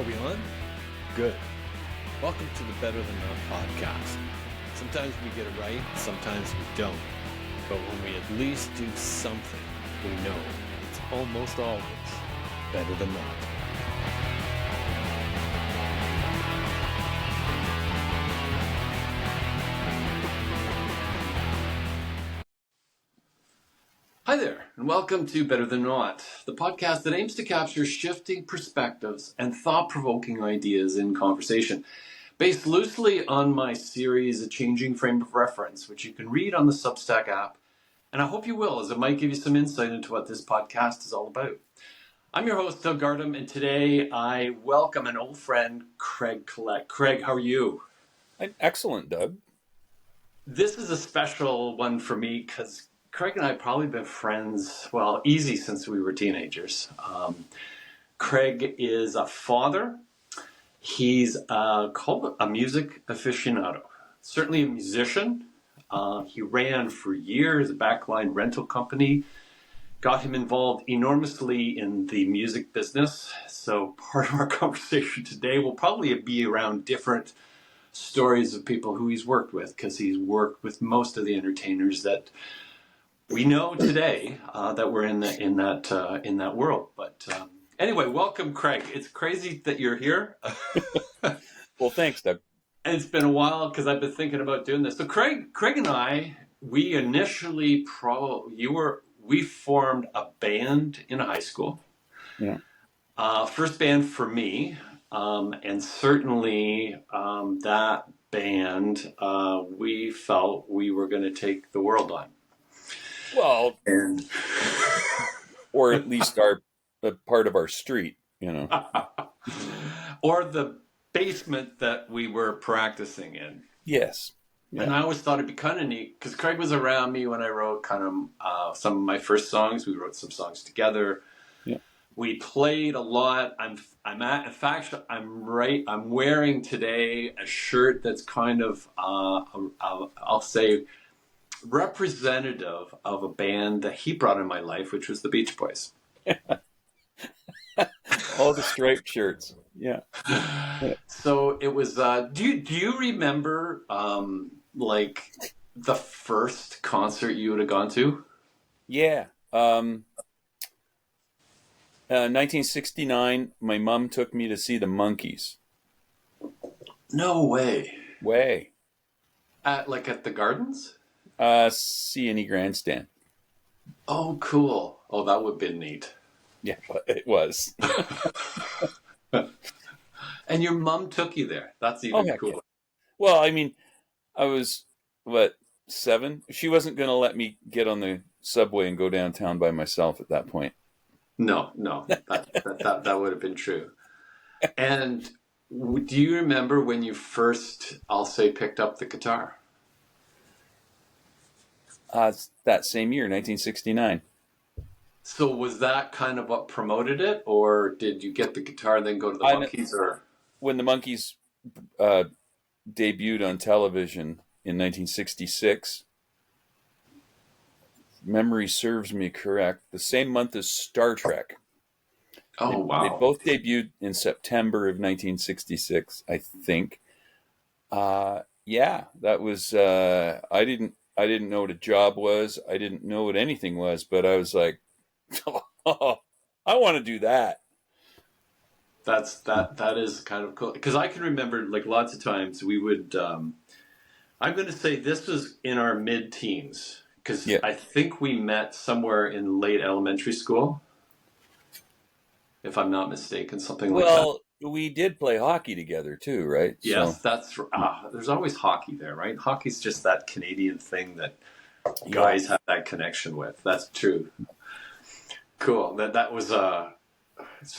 Are we on? Good. Welcome to the Better Than Not podcast. Sometimes we get it right, sometimes we don't. But when we at least do something, we know it's almost always better than not. Hi there, and welcome to Better Than Not, the podcast that aims to capture shifting perspectives and thought-provoking ideas in conversation, based loosely on my series, A Changing Frame of Reference, which you can read on the Substack app, and I hope you will, as it might give you some insight into what this podcast is all about. I'm your host, Doug Gardam, and today I welcome an old friend, Craig Collett. Craig, how are you? I'm excellent, Doug. This is a special one for me because Craig and I have probably been friends, well, easy since we were teenagers. Craig is a father. He's called a music aficionado, certainly a musician. He ran for years a backline rental company, got him involved enormously in the music business. So part of our conversation today will probably be around different stories of people who he's worked with, because he's worked with most of the entertainers that we know today that we're in that world. But anyway, welcome, Craig. It's crazy that you're here. Well, thanks, Doug. And it's been a while because I've been thinking about doing this. So Craig and I, we initially we formed a band in high school. Yeah. First band for me, and certainly that band we felt we were going to take the world on. Well, And or at least a part of our street, or the basement that we were practicing in. Yes. Yeah. And I always thought it'd be kind of neat because Craig was around me when I wrote kind of some of my first songs. We wrote some songs together. Yeah. We played a lot. I'm wearing today a shirt that's kind of I'll say representative of a band that he brought in my life, which was the Beach Boys. All the striped shirts. Yeah. So it was. Do you remember like the first concert you would have gone to? Yeah. 1969. My mom took me to see the Monkees. No way. At the Gardens? C&E Grandstand. Oh, cool. Oh, that would have been neat. Yeah, it was. And your mom took you there. That's even cooler. Yeah. Well, I mean, I was, 7? She wasn't going to let me get on the subway and go downtown by myself at that point. No, that would have been true. And do you remember when you first, I'll say, picked up the guitar? That same year, 1969. So was that kind of what promoted it, or did you get the guitar and then go to the Monkees? Or when the Monkees debuted on television in 1966, memory serves me correct, the same month as Star Trek. Oh, wow. They both debuted in September of 1966, I think. Yeah, that was, I didn't know what a job was. I didn't know what anything was, but I was like, oh, I want to do that. That is kind of cool, because I can remember lots of times we would. I'm going to say this was in our mid-teens, because I think we met somewhere in late elementary school, if I'm not mistaken, something like that. Well, we did play hockey together too, right? Yes, that's. There's always hockey there, right? Hockey's just that Canadian thing that guys have that connection with. That's true. Cool. That was so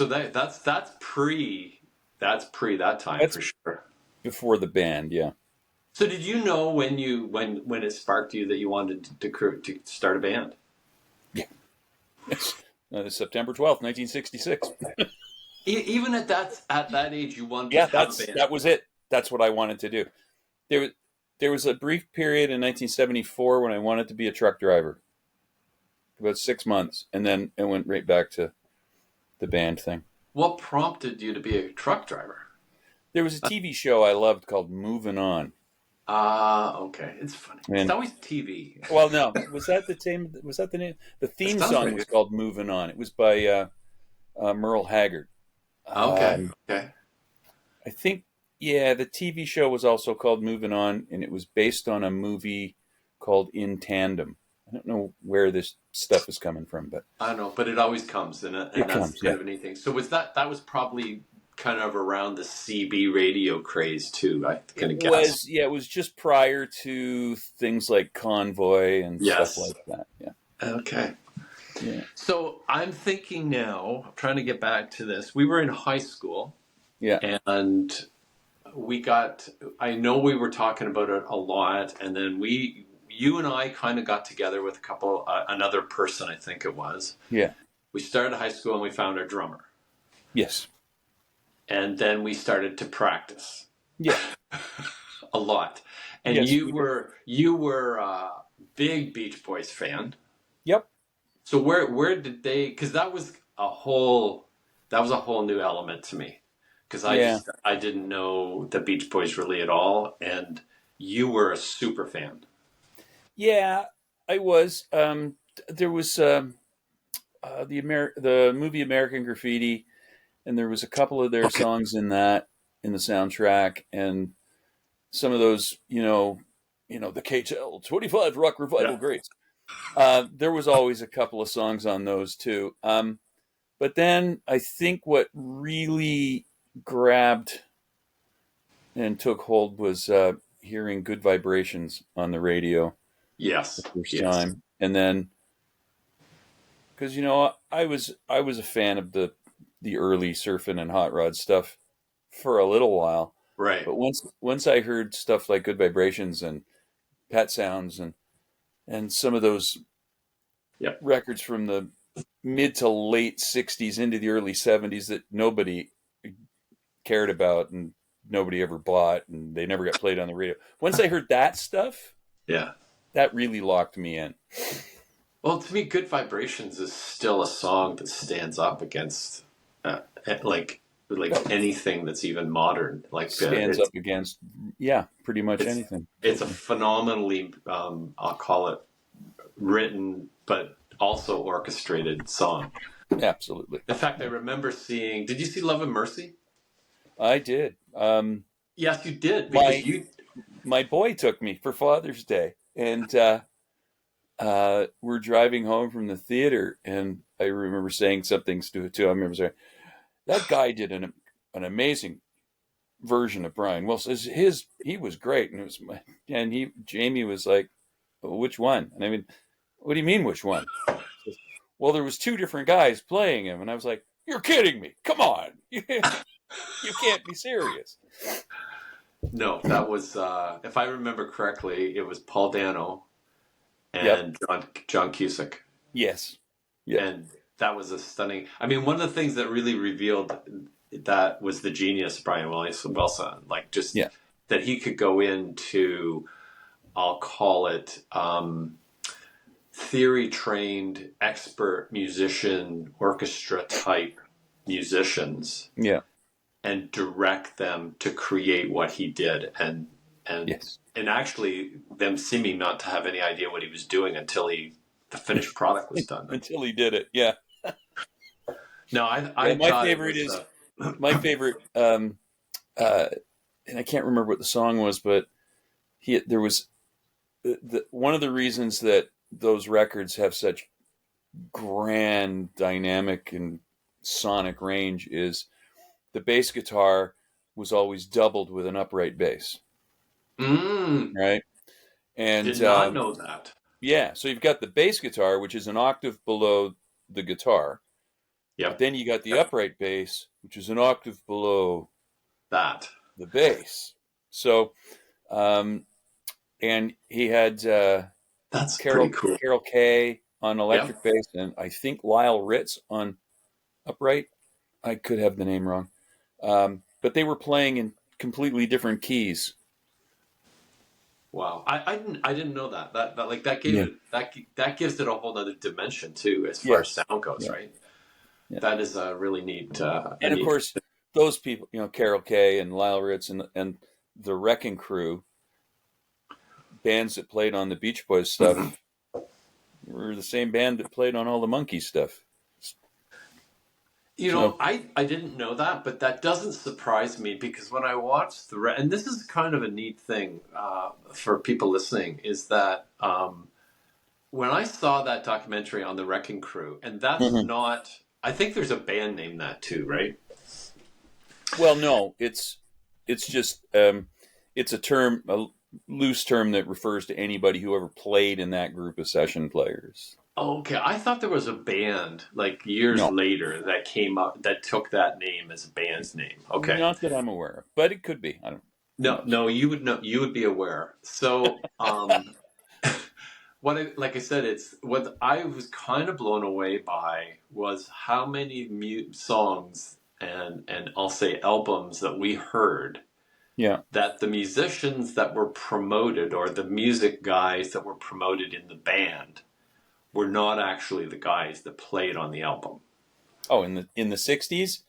that's pre that time. That's for sure. Before the band, yeah. So did you know when it sparked you that you wanted to start a band? Yeah. September 12th, 1966. Even at that age, you wanted to have a band. That was it. That's what I wanted to do. There was a brief period in 1974 when I wanted to be a truck driver. About 6 months, and then it went right back to the band thing. What prompted you to be a truck driver? There was a TV show I loved called Moving On. Ah, okay. It's funny. It's And always TV. well, no, was that the name? Was that the name? The It theme sounds song right was here. called "Moving On." It was by Merle Haggard. Okay, Um, okay. I think, yeah, the TV show was also called "Moving On," and it was based on a movie called "In Tandem." I don't know where this stuff is coming from, but I don't know, but it always comes, and it that's comes. kind Yeah, of a neat thing. So that was probably kind of around the CB radio craze too, I kind it of guess. was. Yeah, it was just prior to things like Convoy and stuff Yes. like that. Yeah, Okay. yeah, So I'm thinking now, I'm trying to get back to this. We were in high school yeah. and we got, I know we were talking about it a lot, and then you and I kind of got together with a couple, another person, I think it was. Yeah. We started high school and we found our drummer. Yes. And then we started to practice Yeah. a lot. And Yes, you we did. were a big Beach Boys fan. Yep. So where did they? Because that was a whole new element to me. Because Yeah. I didn't know the Beach Boys really at all, and you were a super fan. Yeah, I was. There was the movie American Graffiti, and there was a couple of their Okay. songs in the soundtrack, and some of those, the KTEL 25 Rock Revival Yeah. greats. There was always a couple of songs on those too. But then I think what really grabbed and took hold was hearing Good Vibrations on the radio the Yes. first Yes. time, and then because I was a fan of the early surfing and hot rod stuff for a little while, Right. but once I heard stuff like Good Vibrations and Pet Sounds and some of those Yep. records from the mid to late '60s into the early '70s that nobody cared about and nobody ever bought and they never got played on the radio. Once I heard that stuff, Yeah. that really locked me in. Well, to me, Good Vibrations is still a song that stands up against uh, like anything that's even modern. Like Stands up against, yeah, pretty much it's anything. it's a phenomenally, I'll call it, written but also orchestrated song. Absolutely. In fact, I remember seeing. Did you see Love and Mercy? I did. Yes, you did because My you. my boy took me for Father's Day, and we're driving home from the theater, and I remember saying something to I remember saying that guy did an amazing version of Brian Wilson. He was great, and Jamie was like, well, which one? And I mean, what do you mean which one? He says, well, there was two different guys playing him, and I was like, you're kidding me! Come on, you can't be serious. No, that was, if I remember correctly, it was Paul Dano Yep. and John Cusack. Yes. Yeah. And that was a stunning. I mean, one of the things that really revealed that was the genius of Brian Wilson. Like just Yeah. that he could go into, I'll call it, theory trained, expert musician, orchestra type musicians Yeah. and direct them to create what he did, and Yes. and actually them seeming not to have any idea what he was doing until the finished product was done. Until he did it. Yeah. No, Yeah. I My thought it favorite was is my favorite. And I can't remember what the song was, but there was one of the reasons that those records have such grand dynamic and sonic range is the bass guitar was always doubled with an upright bass, mm, right? And did not know that. yeah, so you've got the bass guitar, which is an octave below the guitar, but Yep, then you got the upright bass, which is an octave below that. the bass. So, and he had That's pretty Carol cool. Carol Kay on Yep. electric bass, and I think Lyle Ritz on upright. I could have the name wrong, but they were playing in completely different keys. Wow, I didn't know that. That like that gave Yeah, it that gives it a whole other dimension too, as far yeah, as sound goes, yeah, right? that is a really neat. And of course, those people, Carol Kay and Lyle Ritz and the Wrecking Crew, bands that played on the Beach Boys stuff, were the same band that played on all the Monkey stuff. So, I didn't know that, but that doesn't surprise me because when I watched and this is kind of a neat thing for people listening, is that when I saw that documentary on the Wrecking Crew, and that's Mhm. not, I think there's a band named that too, right? Well, no, it's just it's a loose term that refers to anybody who ever played in that group of session players. Okay, I thought there was a band like years No, later that came up that took that name as a band's name. Okay. not that I'm aware of, but it could be. I don't. Who No, knows? no, you would know. You would be aware. So, like I said, it's what I was kind of blown away by was how many songs and I'll say albums that we heard Yeah. that the musicians that were promoted or the music guys that were promoted in the band were not actually the guys that played on the album. Oh, in the '60s,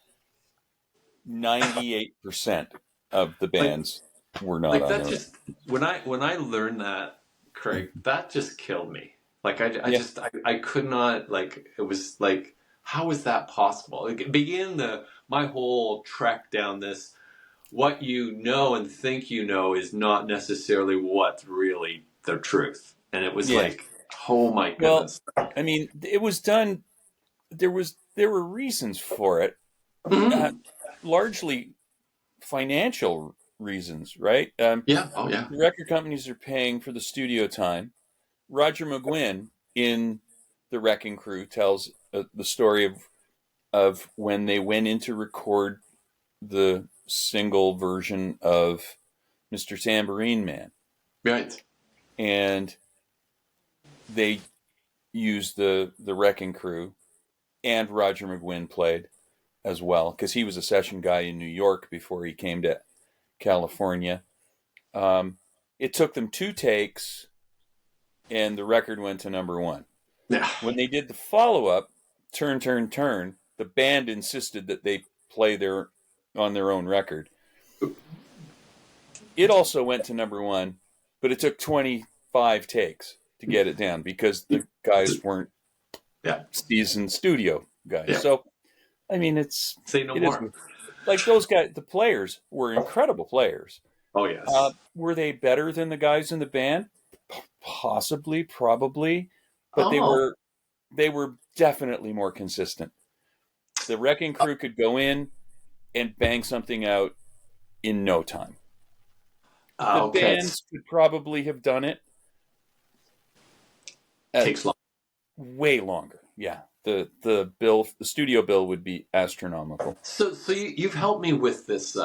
98% of the Like, bands were not like on that their own. just when I learned that, Craig, that just killed me. Like I Yeah. just I could not, like, it was like, how is that possible? Like, it began my whole trek down this, what you know and think you know is not necessarily what's really the truth. And it was Yes. like, oh my Well, goodness. I mean, it was done. There were reasons for it, uh, Mhm. largely financial reasons, right? Yeah. Oh yeah. The record companies are paying for the studio time. Roger McGuinn in the Wrecking Crew tells the story of when they went in to record the single version of Mr. Tambourine Man, Right. and they used the Wrecking Crew, and Roger McGuinn played as well because he was a session guy in New York before he came to California. Um, it took them 2 takes, and the record went to number one. Yeah. When they did the follow up, Turn, Turn, Turn, the band insisted that they play on their own record. It also went to number one, but it took 25 takes to get it down because the guys weren't Yeah. seasoned studio guys. Yeah. So, I mean, it's Say no it is more. like those guys. The players were incredible players. Oh yes. Were they better than the guys in the band? Possibly, probably, but they Oh. were they were definitely more consistent. The Wrecking Crew could go in and bang something out in no time. The Okay. bands could probably have done it at Takes long. way longer. Yeah, the studio bill would be astronomical. So you've helped me with this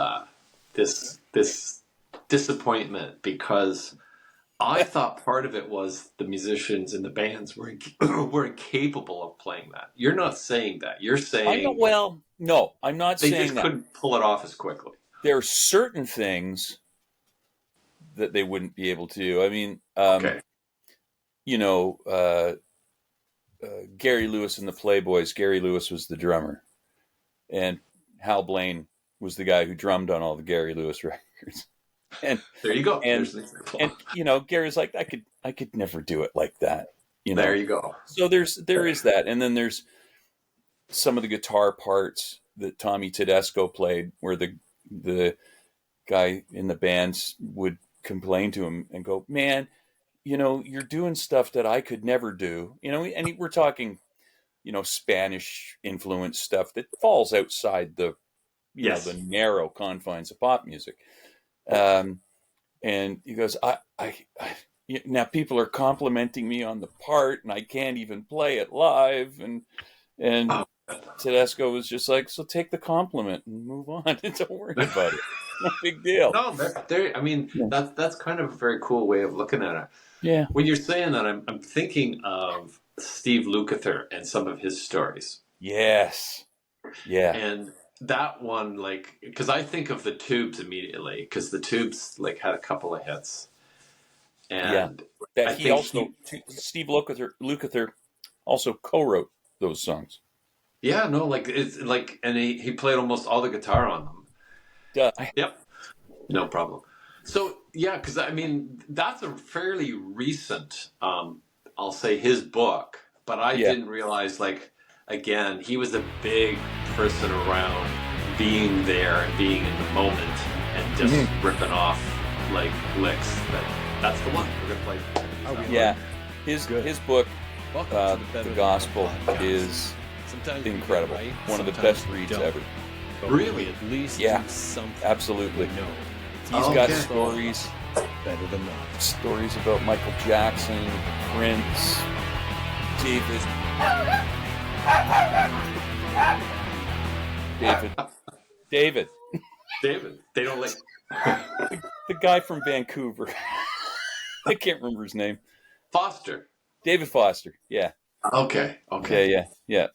disappointment because I thought part of it was the musicians and the bands were were incapable of playing that. You're not saying that. You're I know. saying Well, no, I'm not they saying just that. couldn't pull it off as quickly. There are certain things that they wouldn't be able to do. I mean, Okay. you know, Gary Lewis and the Playboys. Gary Lewis was the drummer, and Hal Blaine was the guy who drummed on all the Gary Lewis records. And There you go. and There's an example. and Gary's like, I could never do it like that. There you go. So there is that, and then there's some of the guitar parts that Tommy Tedesco played, where the guy in the bands would complain to him and go, "Man, you're doing stuff that I could never do." And we're talking, Spanish influence stuff that falls outside the Yes. narrow confines of pop music. Um, and he goes, now people are complimenting me on the part, and I can't even play it live. And Oh. Tedesco was just like, so take the compliment and move on. Don't worry about it. No big deal. No, there. I mean, Yeah. that's kind of a very cool way of looking at it. Yeah. When you're saying that, I'm thinking of Steve Lukather and some of his stories. Yes. Yeah. And that one, like, because I think of the Tubes immediately, because the Tubes like had a couple of hits, Yeah. and That I he think also Steve Lukather also co-wrote those songs. Yeah, no, like it's like, and he played almost all the guitar on them. Duh. Yep, no problem. So yeah, because I mean that's a fairly recent, I'll say his book, but I Yeah. didn't realize like again he was a big person around being there and being in the moment and just Hmm. ripping off like licks. That's the one we're gonna play. Are we Yeah. on? His Good. his book, Welcome to the Better The Than Gospel, That podcast. is Sometimes we get incredible. right, One of the sometimes best we reads don't. ever. But Really? we at least Yeah, do something absolutely. we know. He's Okay. got stories Better than that. stories about Michael Jackson, Prince, David, David, David, they don't like the guy from Vancouver. I can't remember his name. Foster. David Foster. Yeah, Okay, yeah, okay. yeah.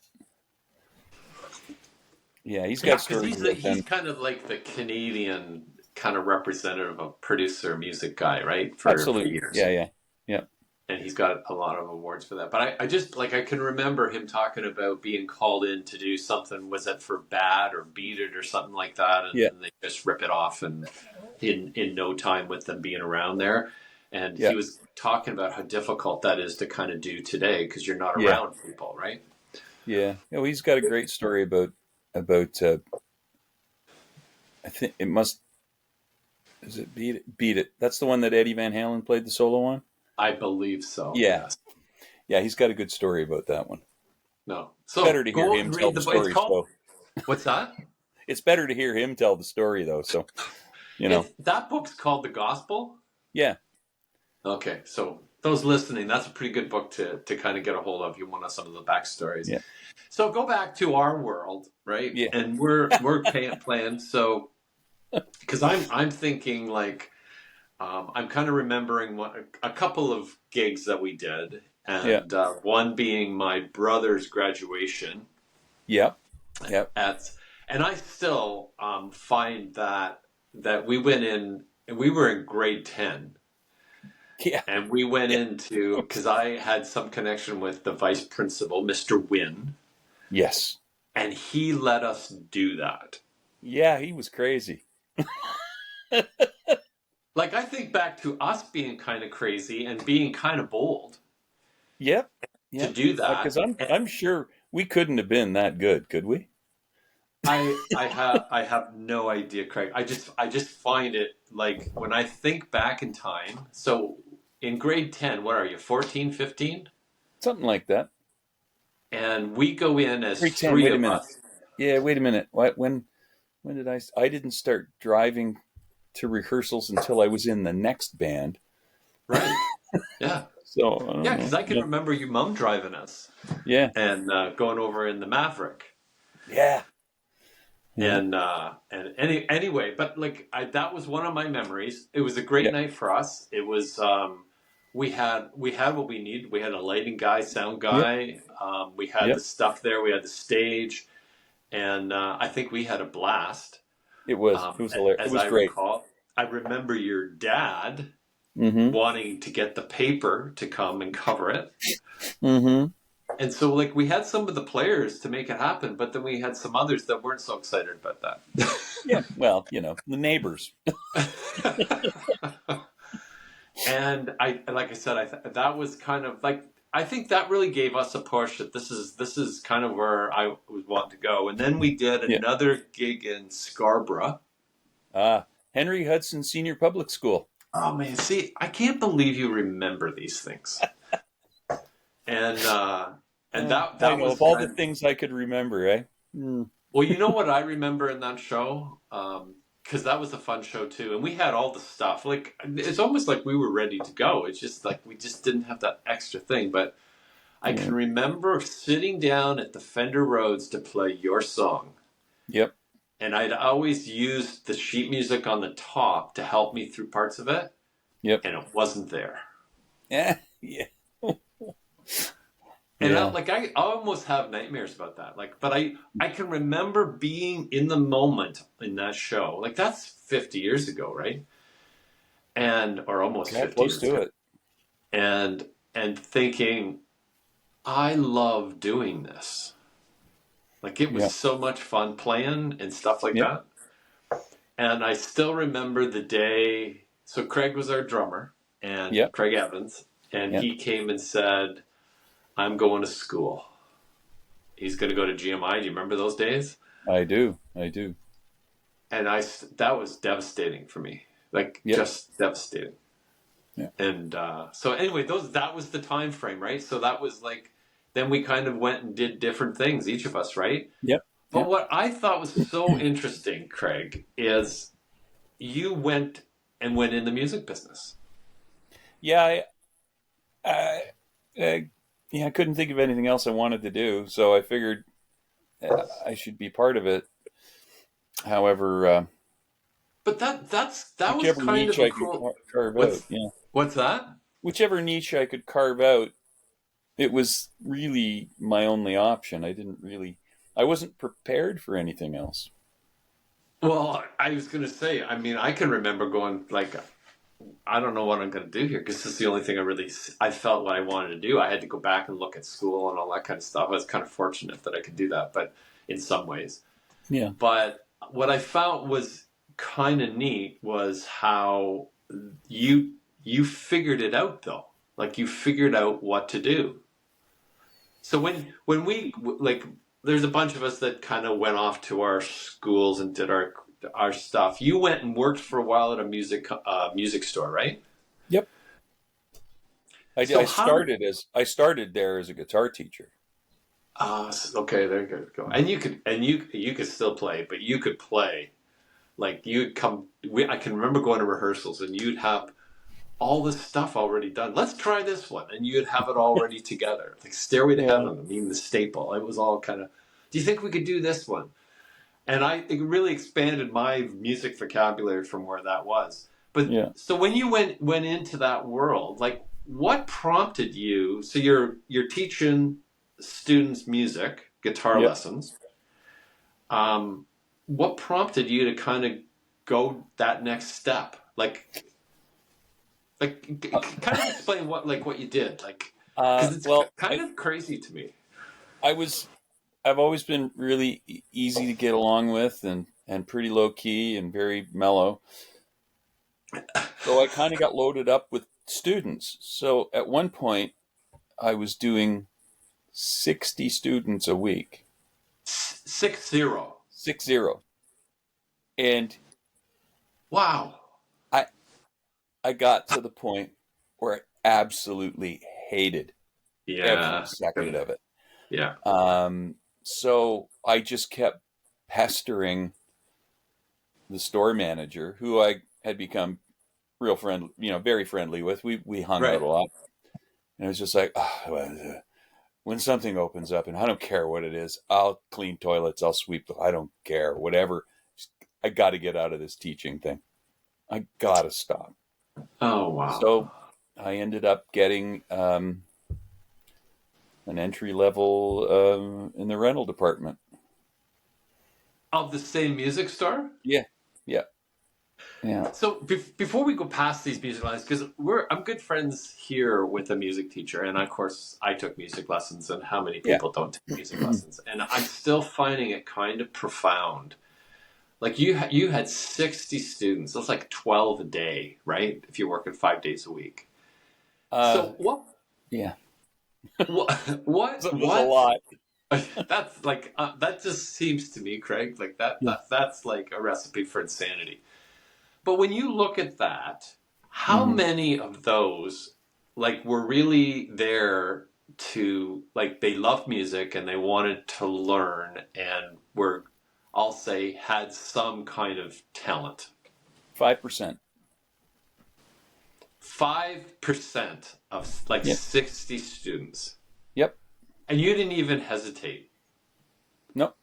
He's Yeah, got because stories about he's them. kind of like the Canadian kind of representative of producer music guy, right? For Absolutely. years. Yeah. And he's got a lot of awards for that. But I just like I can remember him talking about being called in to do something. Was it for Bad or Beat It or something like that? And Yeah. then they just rip it off and in no time with them being around there. And Yeah. he was talking about how difficult that is to kind of do today because you're not Yeah. around people, right? Yeah. He's got a great story about I think it must is it Beat It? Beat It. That's the one that Eddie Van Halen played the solo on? I believe so. Yeah. Yes. Yeah, he's got a good story about that one. No. It's better So to hear go him and tell read the the book. It's story, called so what's that? it's better to hear him tell the story though, so It's that book's called The Gospel. Yeah. Okay, so those listening, that's a pretty good book to kind of get a hold of. You want some of the backstories. Yeah. So go back to our world, right? Yeah. And we're playing. So because I'm thinking like I'm kind of remembering a couple of gigs that we did, Yeah. and one being my brother's graduation Yep. Yep. and I still find that we went in and we were in grade 10. Yeah. And we went Yeah. into, because I had some connection with the vice principal, Mr. Wynn, Yes. and he let us do that. Yeah, he was crazy. Like, I think back to us being kind of crazy and being kind of bold Yep. to Yep. do that. Because I'm sure we couldn't have been that good, could we? I have no idea, Craig. I just find it like when I think back in time. So in grade 10, what are you, 14, 15? Something like that. And we go in as Grade 10, three wait a of minute. us. Yeah, wait a minute. What when did I didn't start driving to rehearsals until I was in the next band. Right. Yeah. So I don't Yeah, know. because I can remember your mom driving us Yeah. and going over in the Maverick. Yeah. Yeah. Anyway, but like that was one of my memories. It was a great Yeah. night for us. It was we had what we needed. We had a lighting guy, sound guy. We had Yep. the stuff there. We had the stage, and I think we had a blast. It was hilarious. It As was I great. recall, I remember your dad Mm-hmm. wanting to get the paper to come and cover it. Mm-hmm. And so, like, we had some of the players to make it happen, but then we had some others that weren't so excited about that. Yeah. Well, the neighbors. And like I said, that was kind of like I think that really gave us a push that this is kind of where I was wanting to go. And then we did Yeah. another gig in Scarborough. Henry Hudson Senior Public School. Oh man, see, I can't believe you remember these things. And that I know was of all the kind of- things I could remember, eh? Mm. Well, you know what I remember in that show? Because that was a fun show too. And we had all the stuff. Like, it's almost like we were ready to go. It's just like we just didn't have that extra thing. But I Yeah. can remember sitting down at the Fender Rhodes to play your song. Yep. And I'd always used the sheet music on the top to help me through parts of it. Yep. And it wasn't there. Yeah. Yeah. And Yeah. I almost have nightmares about that. Like, but I can remember being in the moment in that show. Like, that's 50 years ago, right? Or almost Yeah, 50 close years to ago. it. And thinking, I love doing this. Like it was Yeah. so much fun playing and stuff like Yep. that. And I still remember the day. So Craig was our drummer, and Yep. Craig Evans, and Yep. he came and said, "I'm going to school." He's going to go to GMI. Do you remember those days? I do. I do. And that was devastating for me, like Yep. just devastating. Yeah. And so anyway, that was the time frame, right? So that was like, then we kind of went and did different things, each of us, right? Yep. But Yep. what I thought was so interesting, Craig, is you went in the music business. Yeah. I, I couldn't think of anything else I wanted to do, so I figured I should be part of it. However, But that was whichever kind of niche a I could cool. carve out, What's yeah, what's that? whichever niche I could carve out, it was really my only option. I wasn't prepared for anything else. Well, I was going to say, I mean, I can remember going like, I don't know what I'm going to do here because this is the only thing I felt what I wanted to do. I had to go back and look at school and all that kind of stuff. I was kind of fortunate that I could do that, but in some ways. Yeah. But what I found was kind of neat was how you figured it out though. Like you figured out what to do. So when we like, there's a bunch of us that kind of went off to our schools and did our stuff. You went and worked for a while at a music store, right? Yep. So I started there as a guitar teacher. Okay, there you go. And you could still play, but you could play like you'd come. I can remember going to rehearsals, and you'd have all this stuff already done. Let's try this one, and you'd have it all ready together. Like Stairway to Yeah. Heaven, I mean the staple. It was all kind of. Do you think we could do this one? And it really expanded my music vocabulary from where that was. But Yeah. so when you went into that world, like what prompted you? So you're teaching students music, guitar Yep. lessons. What prompted you to kind of go that next step? Kind of explain what you did, like because it's Well, kind of crazy to me. I've always been really easy to get along with and pretty low key and very mellow. So I kind of got loaded up with students. So at one point, I was doing 60 students a week. 6-0. 6-0. And Wow. I got to the point where I absolutely hated Yeah. every second of it. Yeah. So I just kept pestering the store manager, who I had become real friendly, very friendly with. We hung Right. out a lot, and it was just like, when something opens up, and I don't care what it is, I'll clean toilets, I'll sweep. I don't care, whatever. I got to get out of this teaching thing. I got to stop. Oh wow. So I ended up getting an entry level in the rental department. Of the same music store? Yeah. So before we go past these music lines, because I'm good friends here with a music teacher, and of course I took music lessons, and how many people don't take music lessons? And I'm still finding it kind of profound. Like you had 60 students. That's like 12 a day, right? If you're working 5 days a week. So what? Yeah. What? It was a lot. That's like that just seems to me, Craig, like that's like a recipe for insanity. But when you look at that, how many of those like were really there to like they loved music and they wanted to learn and were, I'll say, had some kind of talent? 5%. 5% of like Yep. 60 students. Yep. And you didn't even hesitate. Nope.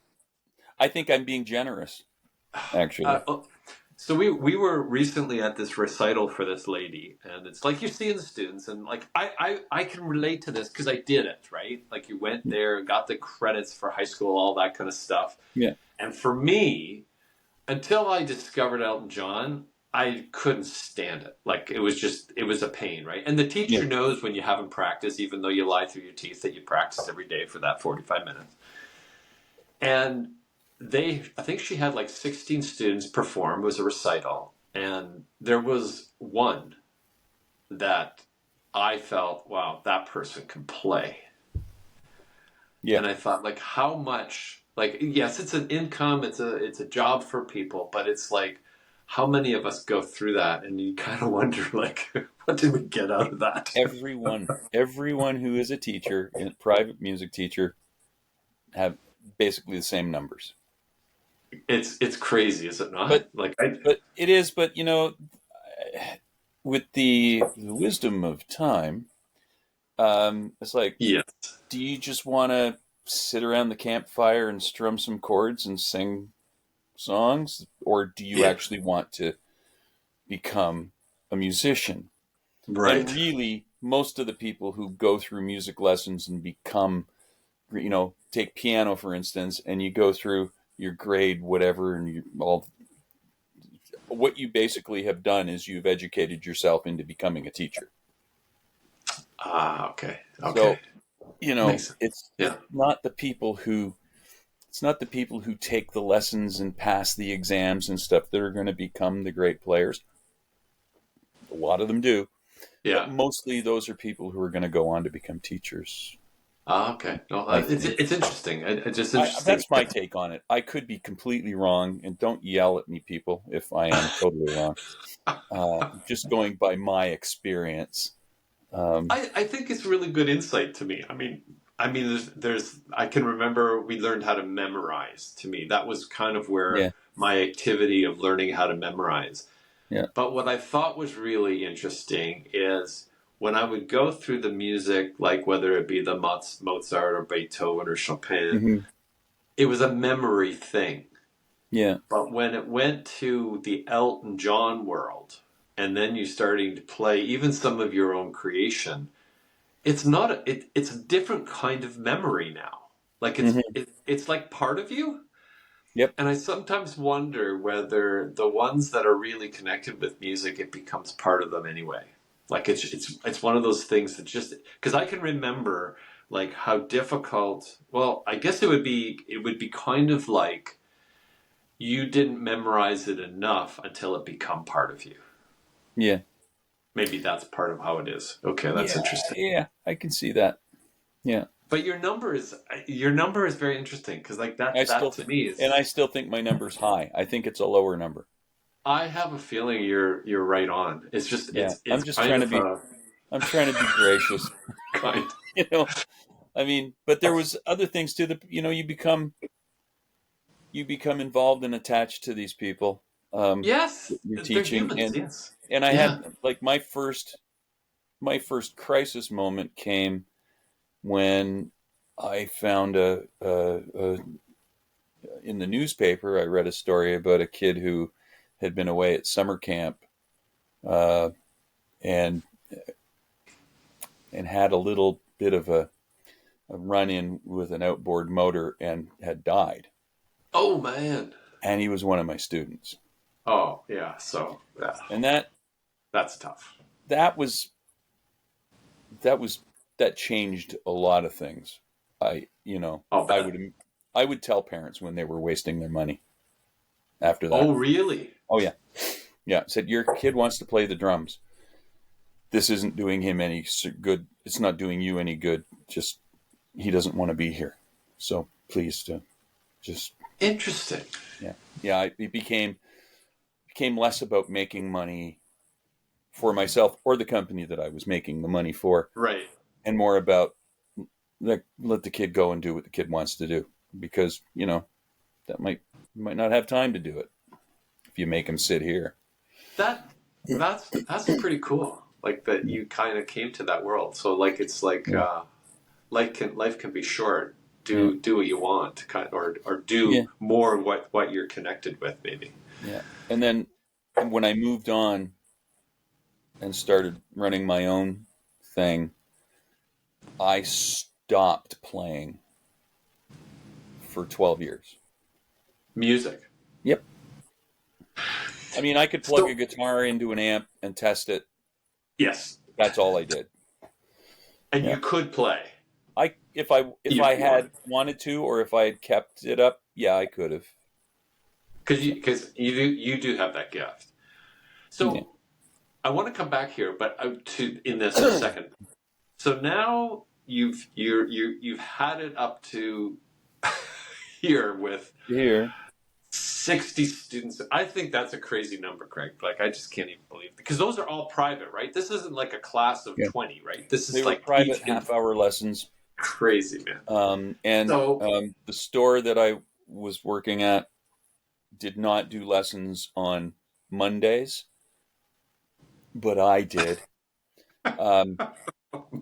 I think I'm being generous, actually. So we were recently at this recital for this lady, and it's like you're seeing the students, and like I can relate to this because I did it, right? Like you went there, got the credits for high school, all that kind of stuff. Yeah. And for me, until I discovered Elton John, I couldn't stand it. Like it was a pain, right? And the teacher knows when you haven't practiced, even though you lie through your teeth, that you practice every day for that 45 minutes. And I think she had like 16 students perform. It was a recital. And there was one that I felt, wow, that person can play. Yeah. And I thought, like, how much, like, yes, it's an income, it's a job for people, but it's like, how many of us go through that? And you kind of wonder, like, what did we get out of that? Everyone who is a teacher, a private music teacher, have basically the same numbers. It's crazy, is it not? But Like, but it is. But with the wisdom of time, it's like, yes, do you just want to sit around the campfire and strum some chords and sing songs, or do you yeah, actually want to become a musician? And right. really, most of the people who go through music lessons and become, take piano for instance, and you go through your grade whatever, and what you basically have done is you've educated yourself into becoming a teacher. Ah, okay, okay, So, makes sense. it's Yeah, not the people who take the lessons and pass the exams and stuff that are going to become the great players. A lot of them do, but yeah. mostly those are people who are going to go on to become teachers. Ah, okay. No, I it's think it's interesting. It's just interesting. that's my take on it. I could be completely wrong, and don't yell at me, people, if I am totally wrong. Just going by my experience. I think it's really good insight to me. I mean, there's I can remember we learned how to memorize. To me, that was kind of where Yeah, my activity of learning how to memorize. yeah. But what I thought was really interesting is when I would go through the music, like whether it be the Mozart or Beethoven or Chopin, Hmm. it was a memory thing. Yeah, But when it went to the Elton John world, and then you starting to play even some of your own creation, it's not it's a different kind of memory now. Like hmm. it's like part of you. Yep. And I sometimes wonder whether the ones that are really connected with music, it becomes part of them anyway. Like it's one of those things that just because I can remember like how difficult. Well, I guess it would be kind of like you didn't memorize it enough until it become part of you. Yeah, Maybe that's part of how it is. Okay, that's yeah, interesting. yeah. I can see that. Yeah, But your number is very interesting because like I that still to think, me and is. I still think my number's high. I think it's a lower number. I have a feeling you're right on. It's just Yeah, it's kind of a I'm trying to be gracious. kind. You know, I mean, but there was other things too that you become involved and attached to these people. Yes, You're they're teaching, humans. and Yes, I yeah. had like my first crisis moment came when I found in the newspaper. I read a story about a kid who had been away at summer camp, uh, and had a little bit of a run in with an outboard motor and had died. Oh man. And he was one of my students, Oh yeah. So yeah, and that's tough. that was that was that changed a lot of things. I you know I'll I bet. would I would tell parents when they were wasting their money after that. Oh really? Oh yeah, yeah. Said your kid wants to play the drums. This isn't doing him any good. It's not doing you any good. Just he doesn't want to be here. So please, just Interesting. yeah, yeah. It became less about making money for myself or the company that I was making the money for, Right. and more about let the kid go and do what the kid wants to do, because that might not have time to do it if you make him sit here. That's pretty cool. Like that you kind of came to that world. So like it's like Yeah, life can be short. yeah, Do what you want, kind or yeah, do more what you're connected with, maybe. yeah. And then when I moved on and started running my own thing, I stopped playing for 12 years. Music. Yep. I mean, I could plug a So guitar into an amp and test it. yes, That's all I did. and Yeah. you could play. If I had wanted to, or if I had kept it up, yeah, I could have. Because you do have that gift. So Yeah. I want to come back here, but to in this in a second. So now you've had it up to here with Here. 60 students. I think that's a crazy number, Craig. Like, I just can't even believe it. Because those are all private, right? This isn't like a class of Yeah. 20, right? This They is were like private each half-hour lessons. crazy, man. And So the store that I was working at did not do lessons on Mondays, but I did.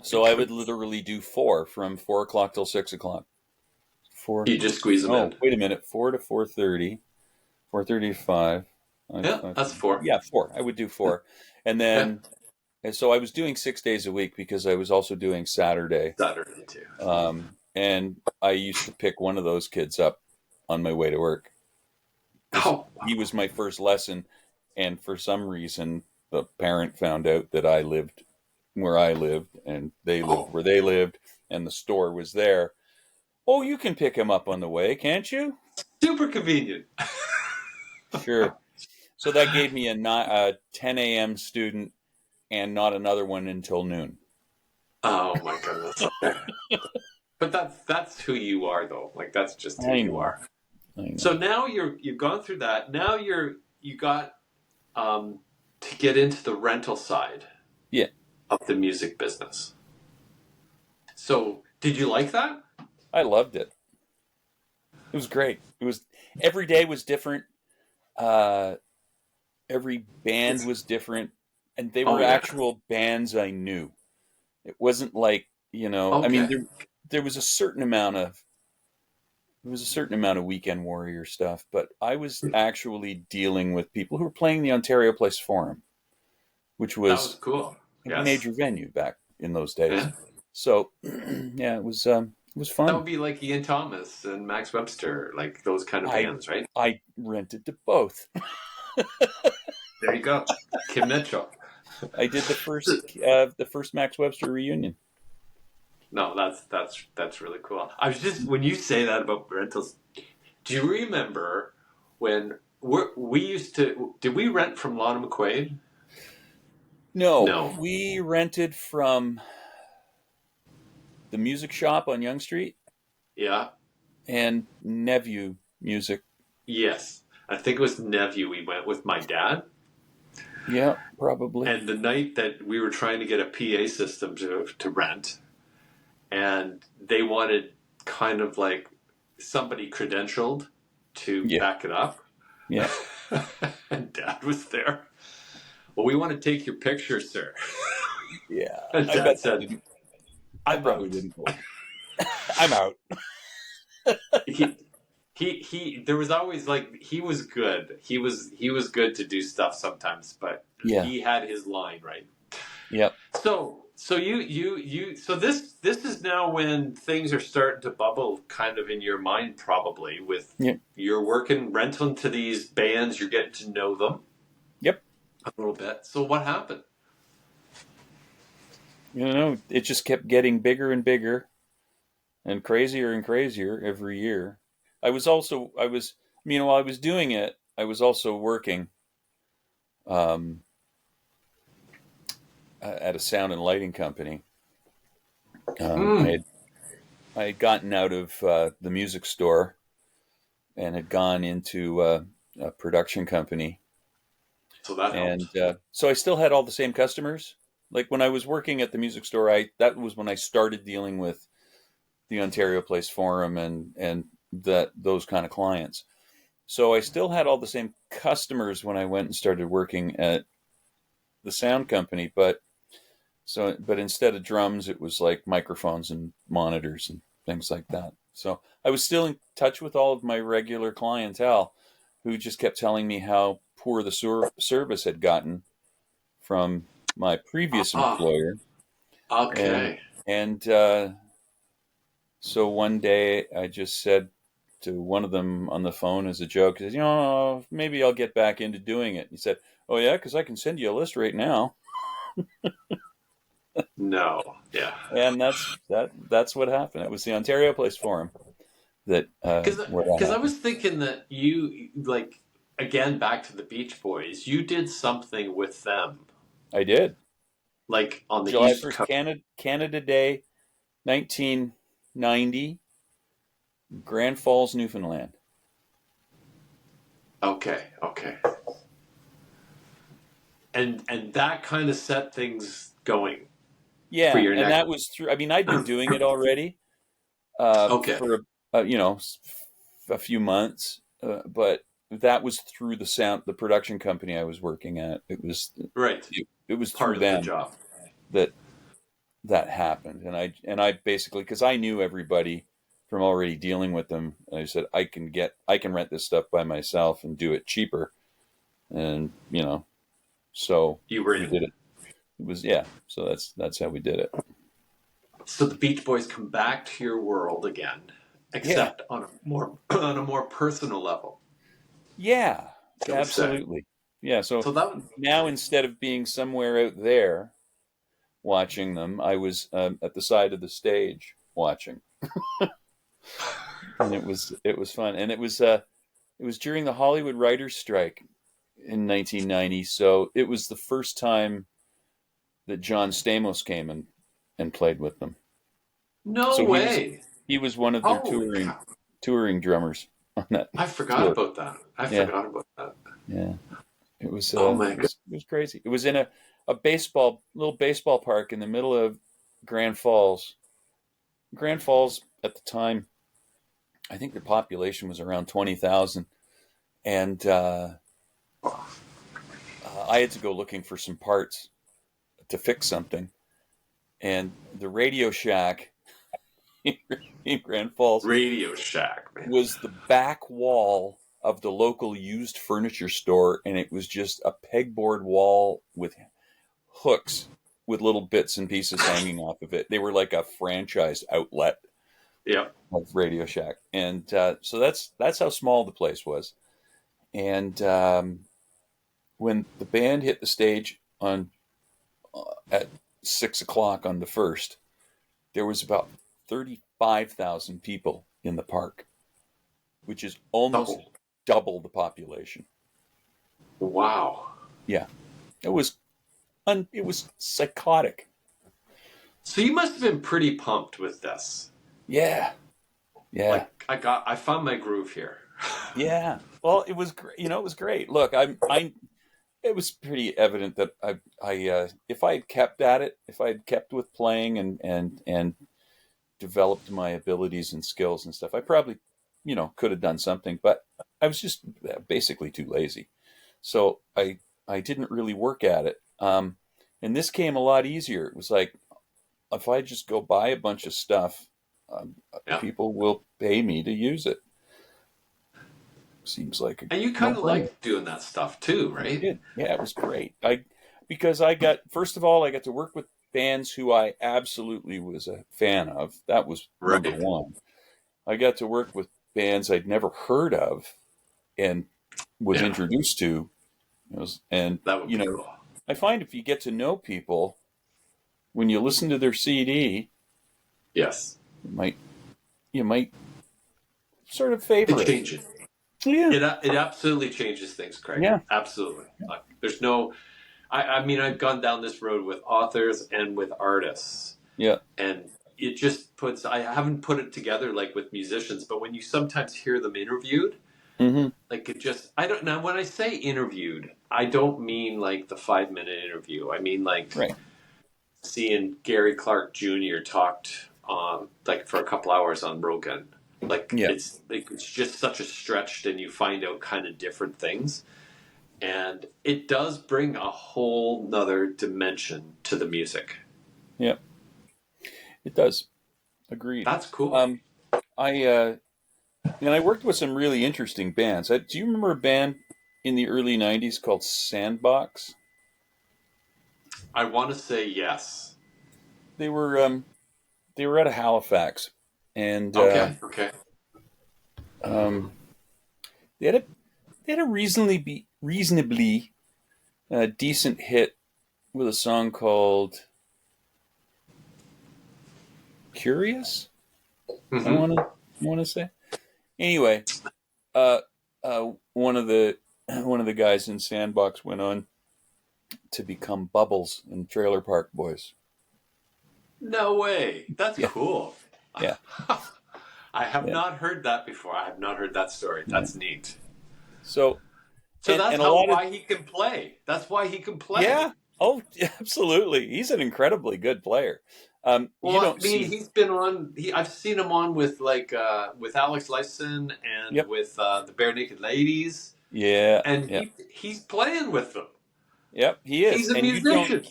So I would literally do from 4 o'clock till 6 o'clock. Four. you just squeeze them Oh, in. wait a minute. 4 to 4:30. 4:30 to 5. Yeah, that's four. Yeah, 4. I would do 4. And Okay. then, and so I was doing 6 days a week because I was also doing Saturday. Saturday, too. And I used to pick one of those kids up on my way to work. Oh, He was my first lesson. And for some reason, the parent found out that I lived where I lived and they lived where they lived and the store was there. Oh, you can pick him up on the way, can't you? super convenient. Sure. So that gave me a 10 a.m. student and not another one until noon. Oh my goodness. But that's who you are, though. Like, that's just who I you know. are. I know. So now you've gone through that. Now you got to get into the rental side Yeah. of the music business. So did you like that? I loved it. It was great. Every day was different. Every band was different, and they were Oh, yeah. actual bands I knew. It wasn't like, I mean, Okay. there was a certain amount of Weekend Warrior stuff, but I was actually dealing with people who were playing the Ontario Place Forum, which That was was cool. a Yes. major venue back in those days. Yeah. So yeah, it was That fun. would be like Ian Thomas and Max Webster, like those kind of bands, right? I rented to both. There you go. Kim Mitchell. I did the first Max Webster reunion. No, that's really cool. I was just when you say that about rentals, do you remember when we used to? Did we rent from Lana McQuaid? No, No. we rented from the music shop on Yonge Street Yeah. and Nevue Music. Yes. I think it was Nephew. We went with my dad. Yeah, probably. And the night that we were trying to get a PA system to rent, and they wanted kind of like somebody credentialed to back it up. Yeah. And Dad was there. Well, we want to take your picture, sir. Yeah. And Dad said, I I'm probably out. didn't. I'm out. He there was always like he was good. He was good to do stuff sometimes, but he had his line right. Yep. So so this is now when things are starting to bubble kind of in your mind, probably with you're working renting to these bands, you're getting to know them. Yep. A little bit. So what happened? It just kept getting bigger and bigger and crazier every year. While I was doing it, I was also working at a sound and lighting company. I had gotten out of the music store and had gone into a production company. So that helped. And so I still had all the same customers. Like when I was working at the music store, that was when I started dealing with the Ontario Place Forum and those kind of clients. So I still had all the same customers when I went and started working at the sound company, but instead of drums, it was like microphones and monitors and things like that. So I was still in touch with all of my regular clientele who just kept telling me how poor the service had gotten from my previous employer. Okay. And so one day I just said to one of them on the phone as a joke, he said, maybe I'll get back into doing it. He said, oh yeah, because I can send you a list right now. No. Yeah. And that's what happened. It was the Ontario Place Forum that where that Because I happened. was thinking that you, like, again, back to the Beach Boys, you did something with them, I did. like on the July East 1st, Coast. Canada Day, 1990, Grand Falls, Newfoundland. Okay. Okay. And that kind of set things going for Yeah, your and next. that was through. I mean, I'd been doing it already Okay. for a few months, but that was through the production company I was working at. Right. It was through Part of the them job. that that happened, and I basically, because I knew everybody from already dealing with them, I said I can rent this stuff by myself and do it cheaper, and so You were we in. did it. It was yeah, so that's how we did it. So the Beach Boys come back to your world again, Yeah, except on a more on a more personal level, yeah, shall we say? absolutely. Yeah, so So that now instead of being somewhere out there watching them, I was at the side of the stage watching, and it was fun, and it was during the Hollywood writers' strike in 1990, so it was the first time that John Stamos came and played with them. no So way. he was one of their Holy cow! touring drummers on that I forgot tour. about that. I Yeah, forgot about that. yeah. It was Oh my god! it was crazy. It was in a little baseball park in the middle of Grand Falls. Grand Falls at the time, I think the population was around 20,000, and I had to go looking for some parts to fix something, and the Radio Shack in Grand Falls Radio Shack, man. was the back wall of the local used furniture store, and it was just a pegboard wall with hooks with little bits and pieces hanging off of it. They were like a franchise outlet Yep. of Radio Shack, and so that's how small the place was. And when the band hit the stage on at 6 o'clock on the first, there was about 35,000 people in the park, which is almost Oh, double the population. wow. Yeah, it was psychotic. So you must have been pretty pumped with this. Yeah, yeah, Like I found my groove here. yeah. Well, it was great. It was great. Look, I it was pretty evident that if I had kept at it, if I had kept with playing and developed my abilities and skills and stuff, I probably, could have done something. But I was just basically too lazy, so I didn't really work at it. And this came a lot easier. It was like if I just go buy a bunch of stuff, Yeah. people will pay me to use it. Seems like a And you kind of no-brainer. like doing that stuff too, I right? did. Yeah, it was great. Because I got first of all, I got to work with bands who I absolutely was a fan of. That was number Right. one. I got to work with bands I'd never heard of and was Yeah. introduced to. And That would be cool. I find if you get to know people when you listen to their CD, Yes. you might sort of favor It it. changes. Yeah, It absolutely changes things, Craig. yeah, Absolutely. Like, there's no. I mean, I've gone down this road with authors and with artists, yeah. and it just puts. I haven't put it together like with musicians, but when you sometimes hear them interviewed, Mm-hmm. like it just. I don't now. When I say interviewed, I don't mean like the 5 minute interview. I mean like Right. seeing Gary Clark Jr. talked on like for a couple hours on Rogan. Yeah. It's just such a stretch, and you find out kind of different things, and it does bring a whole nother dimension to the music. Yeah. It does. Agreed. That's cool. Um, I worked with some really interesting bands. Do you remember a band in the early '90s called Sandbox? I want to say yes. They were out of Halifax, and Okay. Okay. um, they had a reasonably decent hit with a song called curious. Mm-hmm. I want to say. Anyway, one of the guys in Sandbox went on to become Bubbles in Trailer Park Boys. No way. That's Yeah, cool. yeah, I have yeah, not heard that before. I have not heard that story. yeah. That's neat. So So that's and a lot of why he can play. That's why he can yeah. play. Oh, absolutely. He's an incredibly good player. You Well, I don't mean, see. he's been on. I've seen him on with with Alex Lifeson and Yep. with the Bare Naked Ladies, Yeah. and Yeah. he's playing with them. Yep. He is, He's a and musician.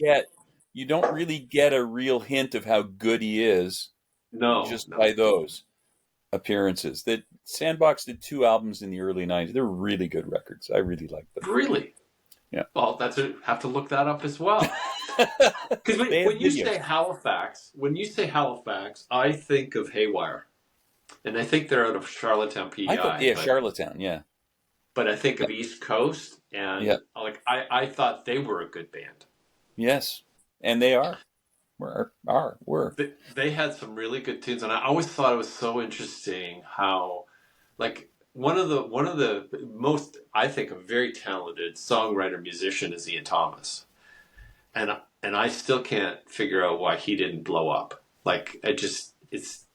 you don't really get a real hint of how good he is No, just by no, those appearances. That Sandbox did 2 albums in the early '90s. They're really good records. I really like them. really. Yeah. Well, have to look that up as well. Because They have when you videos. say Halifax, I think of Haywire, and I think they're out of Charlottetown, I thought, PEI. yeah, Charlottetown. Yeah. But I think Yeah. of East Coast, Yeah. and like I thought they were a good band. Yes. And they are. Were. They had some really good tunes, and I always thought it was so interesting how, like, one of the most, I think, a very talented songwriter musician is Ian Thomas, and I still can't figure out why he didn't blow up. Like, it's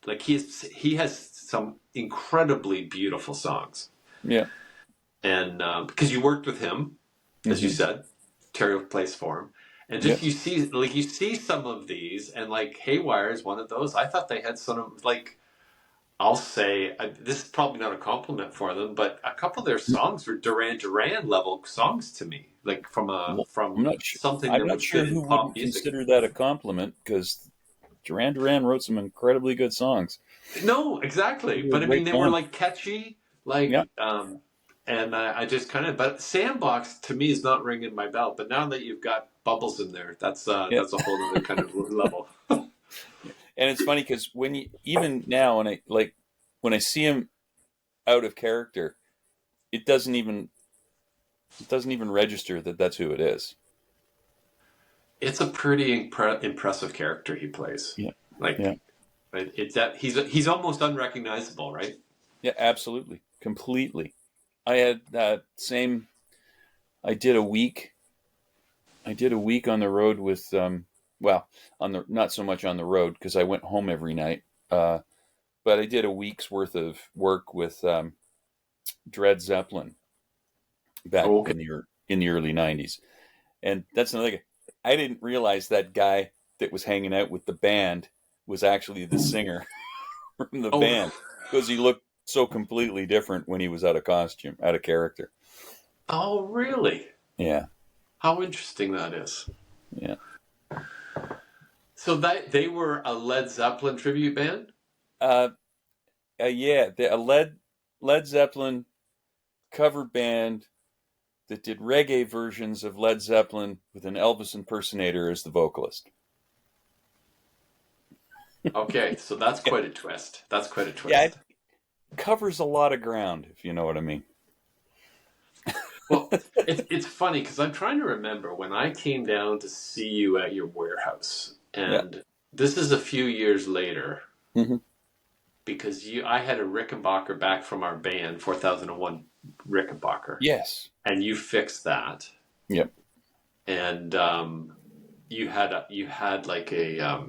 like he has some incredibly beautiful songs, Yeah. and because you worked with him, as you Mm-hmm. said, Terry plays for him. And just Yep. you see some of these, and like Haywire is one of those. I thought they had some of, like, I'll say this is probably not a compliment for them, but a couple of their songs were Duran Duran level songs to me, like Well, from something I'm that not would fit sure in who pop wouldn't music. consider that a compliment because Duran Wrote some incredibly good songs. No, exactly. They were But I mean, great they were songs. like catchy, Yeah. and I just kind of. But Sandbox to me is not ringing my bell. But now that you've got Bubbles in there, that's Yeah. a whole other kind of level. And it's funny because even now when I see him out of character, it doesn't even register that that's who it is. It's a pretty impressive character he plays. Yeah. Like, Yeah. it's that he's almost unrecognizable, right? Yeah, absolutely. Completely. I had that same I did a week on the road with well, on the not so much on the road because I went home every night. But I did a week's worth of work with Dred Zeppelin back Okay. in the early '90s, and that's another guy. I didn't realize that guy that was hanging out with the band was actually the singer from the Oh, band because he looked so completely different when he was out of costume, out of character. oh, really? Yeah, How interesting that is. yeah, So that they were a Led Zeppelin tribute band. uh, yeah. A Led Zeppelin cover band that did reggae versions of Led Zeppelin with an Elvis impersonator as the vocalist. Okay, so that's quite a twist. That's quite a Yeah, twist. it covers a lot of ground, if you know what I mean. Well, it's funny because I'm trying to remember when I came down to see you at your warehouse, Yeah. and this is a few years later. Mm-hmm. Because I had a Rickenbacker back from our band, 4001 Rickenbacker, Yes. and you fixed that, Yep. and you had like a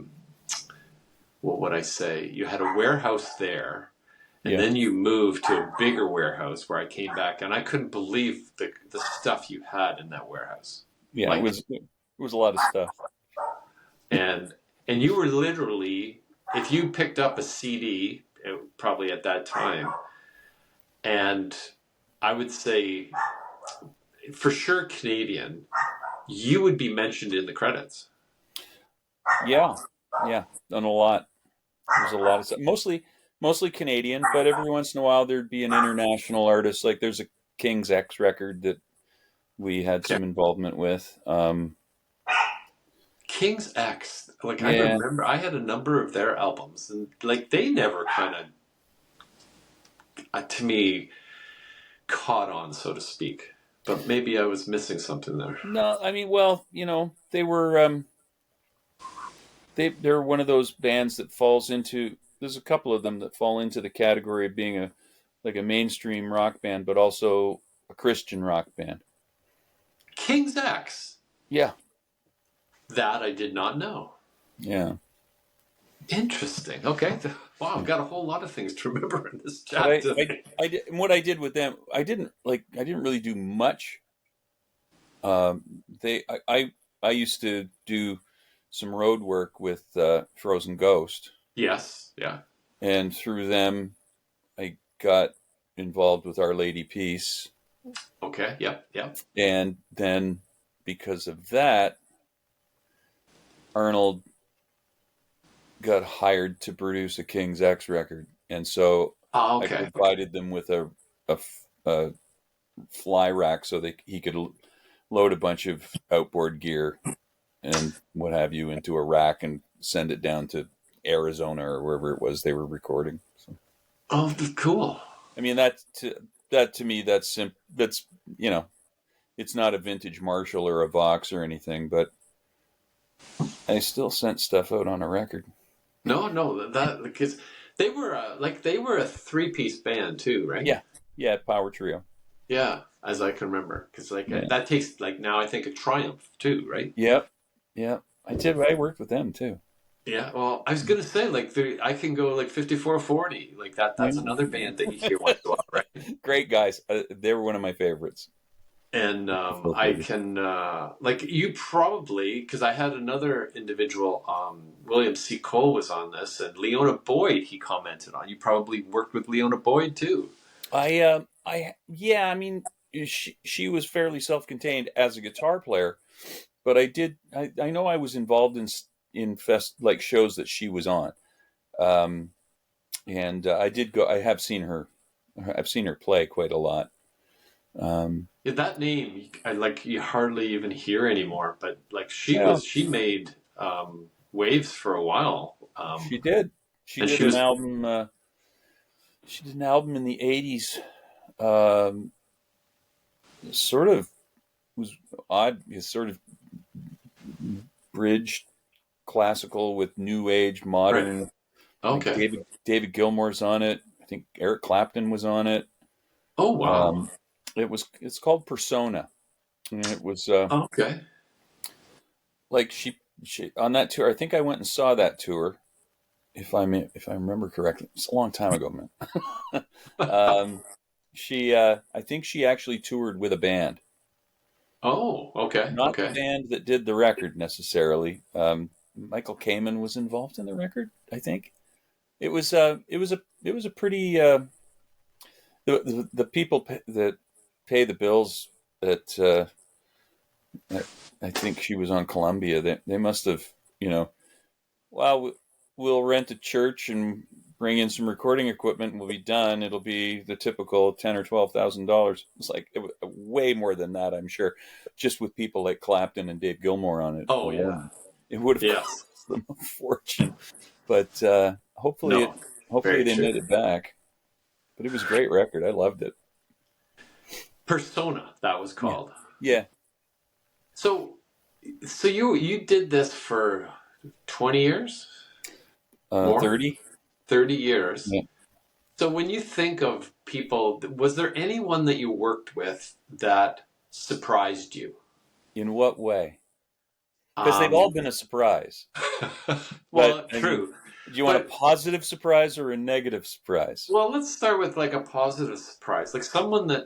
what would I say? You had a warehouse there, and Yeah. then you moved to a bigger warehouse where I came back, and I couldn't believe the stuff you had in that warehouse. Yeah. Like, It was a lot of stuff. and you were literally, if you picked up a CD, probably at that time, and I would say for sure Canadian, you would be mentioned in the credits. Yeah. Yeah. Done a lot. There's a lot of stuff. Mostly Canadian, but every once in a while there'd be an international artist. Like there's a King's X record that we had some involvement with. King's X, like I Yeah. remember, I had a number of their albums, and like they never kind of, to me, caught on, so to speak. But maybe I was missing something there. No, I mean, well, they were they're one of those bands that falls into. There's a couple of them that fall into the category of being a mainstream rock band, but also a Christian rock band. King's X. Yeah, That I did not know. yeah. Interesting. Okay. Wow, I've got a whole lot of things to remember in this But chat today. I did, and what I did with them, I didn't really do much. I used to do some road work with Frozen Ghost, Yes. Yeah. and through them, I got involved with Our Lady Peace, Okay. Yep. Yep. and then because of that, Arnold got hired to produce a King's X record, and so Oh, I okay. provided them with a fly rack so he could load a bunch of outboard gear and what have you into a rack and send it down to Arizona or wherever it was they were recording. So, Oh, cool. I mean, that to me, that's you know, it's not a vintage Marshall or a Vox or anything, but I still sent stuff out on a record. No, that because they were they were a three-piece band too, right? Yeah, Power Trio. Yeah, as I can remember, because Yeah, that takes now I think a Triumph too, right? yep, yeah. I worked with them too. Yeah. Well, I was gonna say I can go like 5440, like that. Yeah. That's another band that you hear once in a while, right? Great guys. They were one of my favorites. And I can like you probably because I had another individual, William C. Cole was on this, and Leona Boyd he commented on. You probably worked with Leona Boyd too. Yeah. I mean, she was fairly self-contained as a guitar player, but I know I was involved in like shows that she was on, and I did go. I've seen her play quite a lot. Yeah, that name I like you hardly even hear anymore, but like Yeah, she made waves for a while. she did. She And did she an was album. She did an album in the '80s. Um, Sort of was odd. It's sort of bridged classical with new age right. modern. I think Okay. David Gilmour's on it. I think Eric Clapton was on it. Oh wow. Um, it's called Persona, and it was Okay. like she on that tour. I think I went and saw that tour. If I remember correctly, it's a long time ago, man. I think she actually toured with a band, Oh, okay. not the Okay. band that did the record necessarily. Michael Kamen was involved in the record. I think it was a pretty the people that pay the bills that I think she was on Columbia. They must have, well, we'll rent a church and bring in some recording equipment and we'll be done. It'll be the typical $10,000 or $12,000. It's like way more than that, I'm sure. Just with people like Clapton and Dave Gilmour on it Oh yeah. alone, it would have Yes. cost them a fortune. But No. hopefully Very they true. made it back. But it was a great record. I loved it. Persona, that was Yeah, called. yeah. So you did this for 20 years? More? 30. 30 years. Yeah. So when you think of people, was there anyone that you worked with that surprised you? In what way? Because they've all Um, been a surprise. But well, I mean, true. do you want a But positive surprise or a negative surprise? well, let's start with like a positive surprise. Like someone that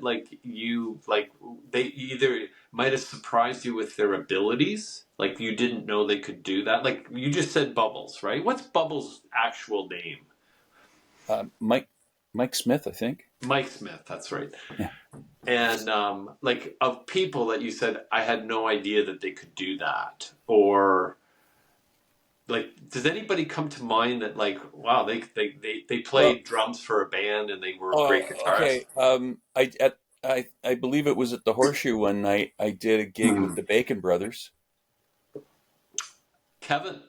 they either might have surprised you with their abilities, like you didn't know they could do that. Like you just said Bubbles, right? What's Bubbles' actual name? Mike Smith, I think. Mike Smith, that's right. Yeah. And like of people that you said, I had no idea that they could do that, or like, does anybody come to mind that like, wow, they Well, played drums for a band and they were great guitarists? okay. I believe it was at the Horseshoe one night. I did a gig with the Bacon Brothers. Kevin.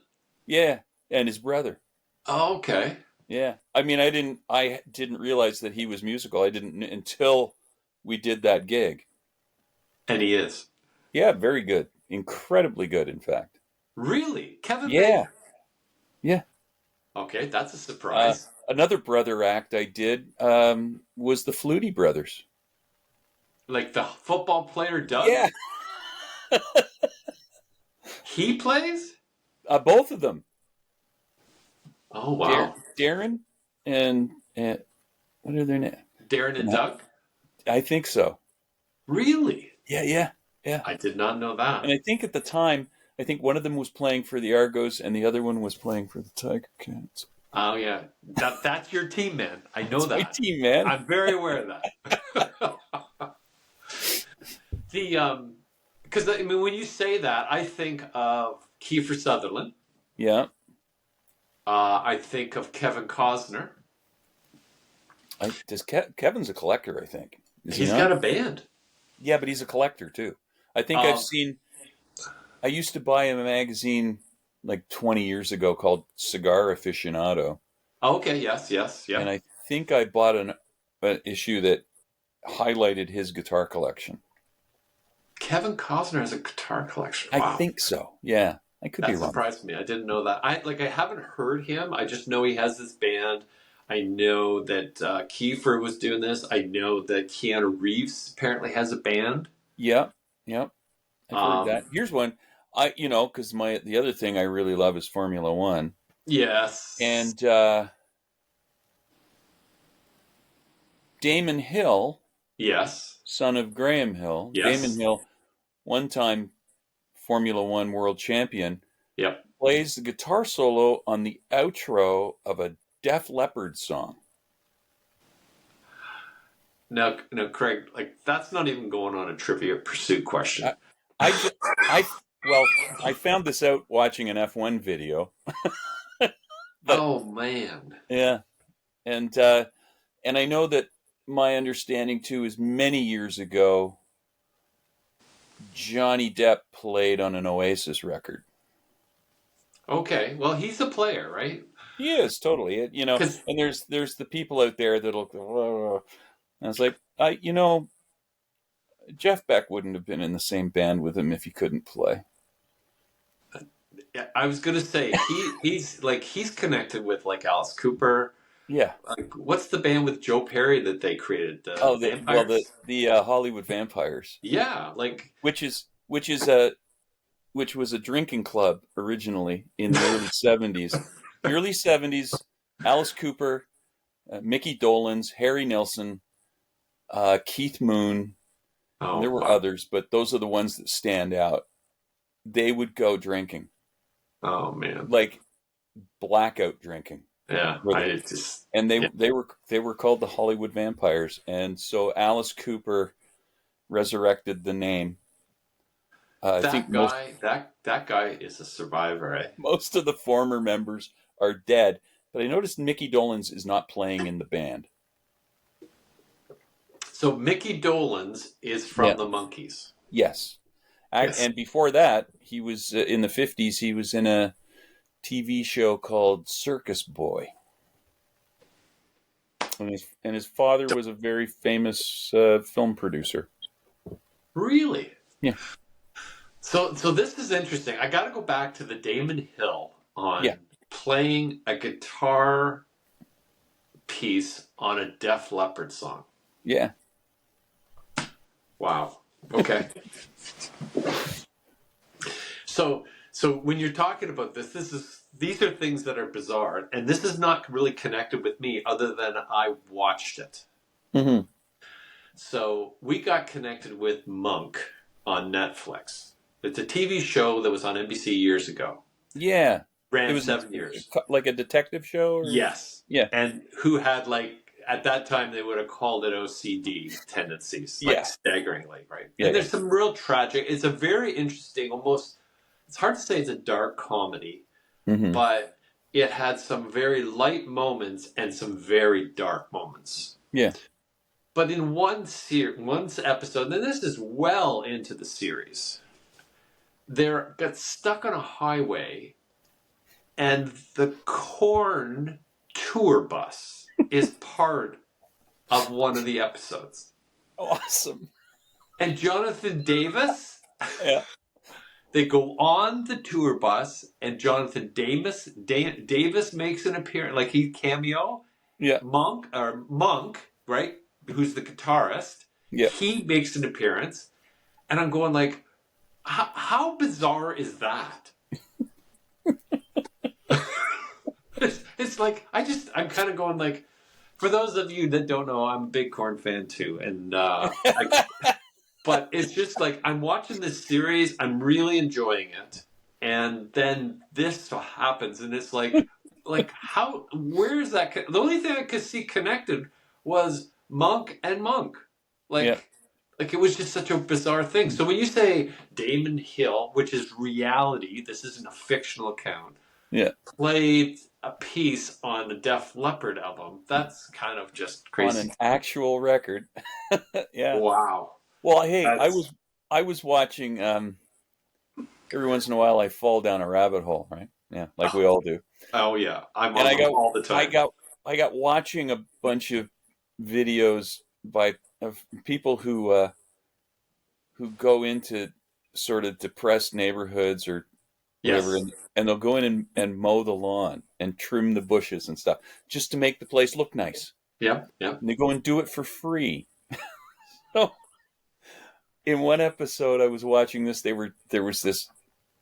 Yeah, and his brother. Oh, okay. Yeah. I mean, I didn't realize that he was musical. I didn't until we did that gig. And he is. Yeah, very good. Incredibly good, in fact. Really? Kevin Yeah. Baker? Yeah. Okay, that's a surprise. Another brother act I did was the Flutie Brothers. Like the football player Doug? Yeah, He plays? both of them. Oh, wow. Darren and what are their names? Darren and Doug? I think so. Really? Yeah. I did not know And that. I think at the time, I think one of them was playing for the Argos and the other one was playing for the Tiger Cats. Oh, yeah. That's your team, man. I know That's my that. team, man. I'm very aware of that. Because I mean, when you say that, I think of Kiefer Sutherland. Yeah. I think of Kevin Costner. Kevin's a collector, I think. Is he He's not? got a band. Yeah, but he's a collector too. I think I've seen. I used to buy him a magazine like 20 years ago called Cigar Aficionado, Okay, yes, and yeah. I think I bought an issue that highlighted his guitar collection. Kevin Costner has a guitar collection. I Wow. think so. Yeah, I could be That wrong. surprised me. I didn't know that. I haven't heard him. I just know he has this band. I know that Kiefer was doing this. I know that Keanu Reeves apparently has a band. Yeah. I've heard that. Um, Here's one. Because the other thing I really love is Formula One, yes. and Damon Hill, Yes. son of Graham Hill. Yes. Damon Hill, one-time Formula One world champion, Yep. plays the guitar solo on the outro of a Def Leppard song. No, Craig. Like that's not even going on a Trivia Pursuit question. I found this out watching an F1 video. Oh man. Yeah, and I know that my understanding too is many years ago, Johnny Depp played on an Oasis record. Okay. Well, he's a player, right? He is totally, Because and there's the people out there that'll go, and I was like, Jeff Beck wouldn't have been in the same band with him if he couldn't play. I was gonna say he's connected with like Alice Cooper. Yeah. Like, what's the band with Joe Perry that they created? Vampires? The Hollywood Vampires. Yeah, like which was a drinking club originally in the early 70s. The early 70s, Alice Cooper, Mickey Dolenz, Harry Nilsson, Keith Moon, and there were others, but those are the ones that stand out. They would go drinking. Oh man. Like blackout drinking. Yeah. They were called the Hollywood Vampires, and so Alice Cooper resurrected the name. That guy is a survivor, eh? Most of the former members are dead, but I noticed Mickey Dolenz is not playing in the band. So Mickey Dolenz is from the Monkees. Yes. And before that, he was in the 50s. He was in a TV show called Circus Boy, and his father was a very famous film producer. Really? Yeah. So this is interesting. I got to go back to the Damon Hill on playing a guitar piece on a Def Leppard song. Yeah. Wow. Okay. So when you're talking about these are things that are bizarre, and this is not really connected with me other than I watched it. Mm-hmm. So we got connected with Monk on Netflix. It's a TV show that was on NBC years ago. Yeah. Ran 7 years. Like a detective show? Or? Yes. Yeah. And who had at that time they would have called it OCD tendencies. Staggeringly, right? Yeah, and there's some real tragic, it's a very interesting, almost, it's hard to say it's a dark comedy, but it had some very light moments and some very dark moments. Yeah. But in one episode, and this is well into the series, they got stuck on a highway, and the Korn tour bus is part of one of the episodes. Awesome. And Jonathan Davis They go on the tour bus, and Jonathan Davis makes an appearance, like he cameo. Yeah. Monk, right? Who's the guitarist? Yeah. He makes an appearance, and I'm going like, how bizarre is that? It's like I'm kind of going like, for those of you that don't know, I'm a big Korn fan too, and but it's just like I'm watching this series, I'm really enjoying it, and then this happens, and it's like how, where is that? The only thing I could see connected was Monk and Monk, Yeah. like it was just such a bizarre thing. So when you say Damon Hill, which is reality, this isn't a fictional account, Yeah. played a piece on the Def Leppard album, that's kind of just On crazy. an actual record. Yeah. Wow. Well, hey, That's... I was watching. Every once in a while, I fall down a rabbit hole, right? Yeah, like we all do. Oh yeah, I'm And on them all the time. I got watching a bunch of videos of people who go into sort of depressed neighborhoods or whatever, Yes. and they'll go in and mow the lawn and trim the bushes and stuff just to make the place look nice. Yeah. Yeah. And they go and do it for free. So in one episode I was watching this, there was this,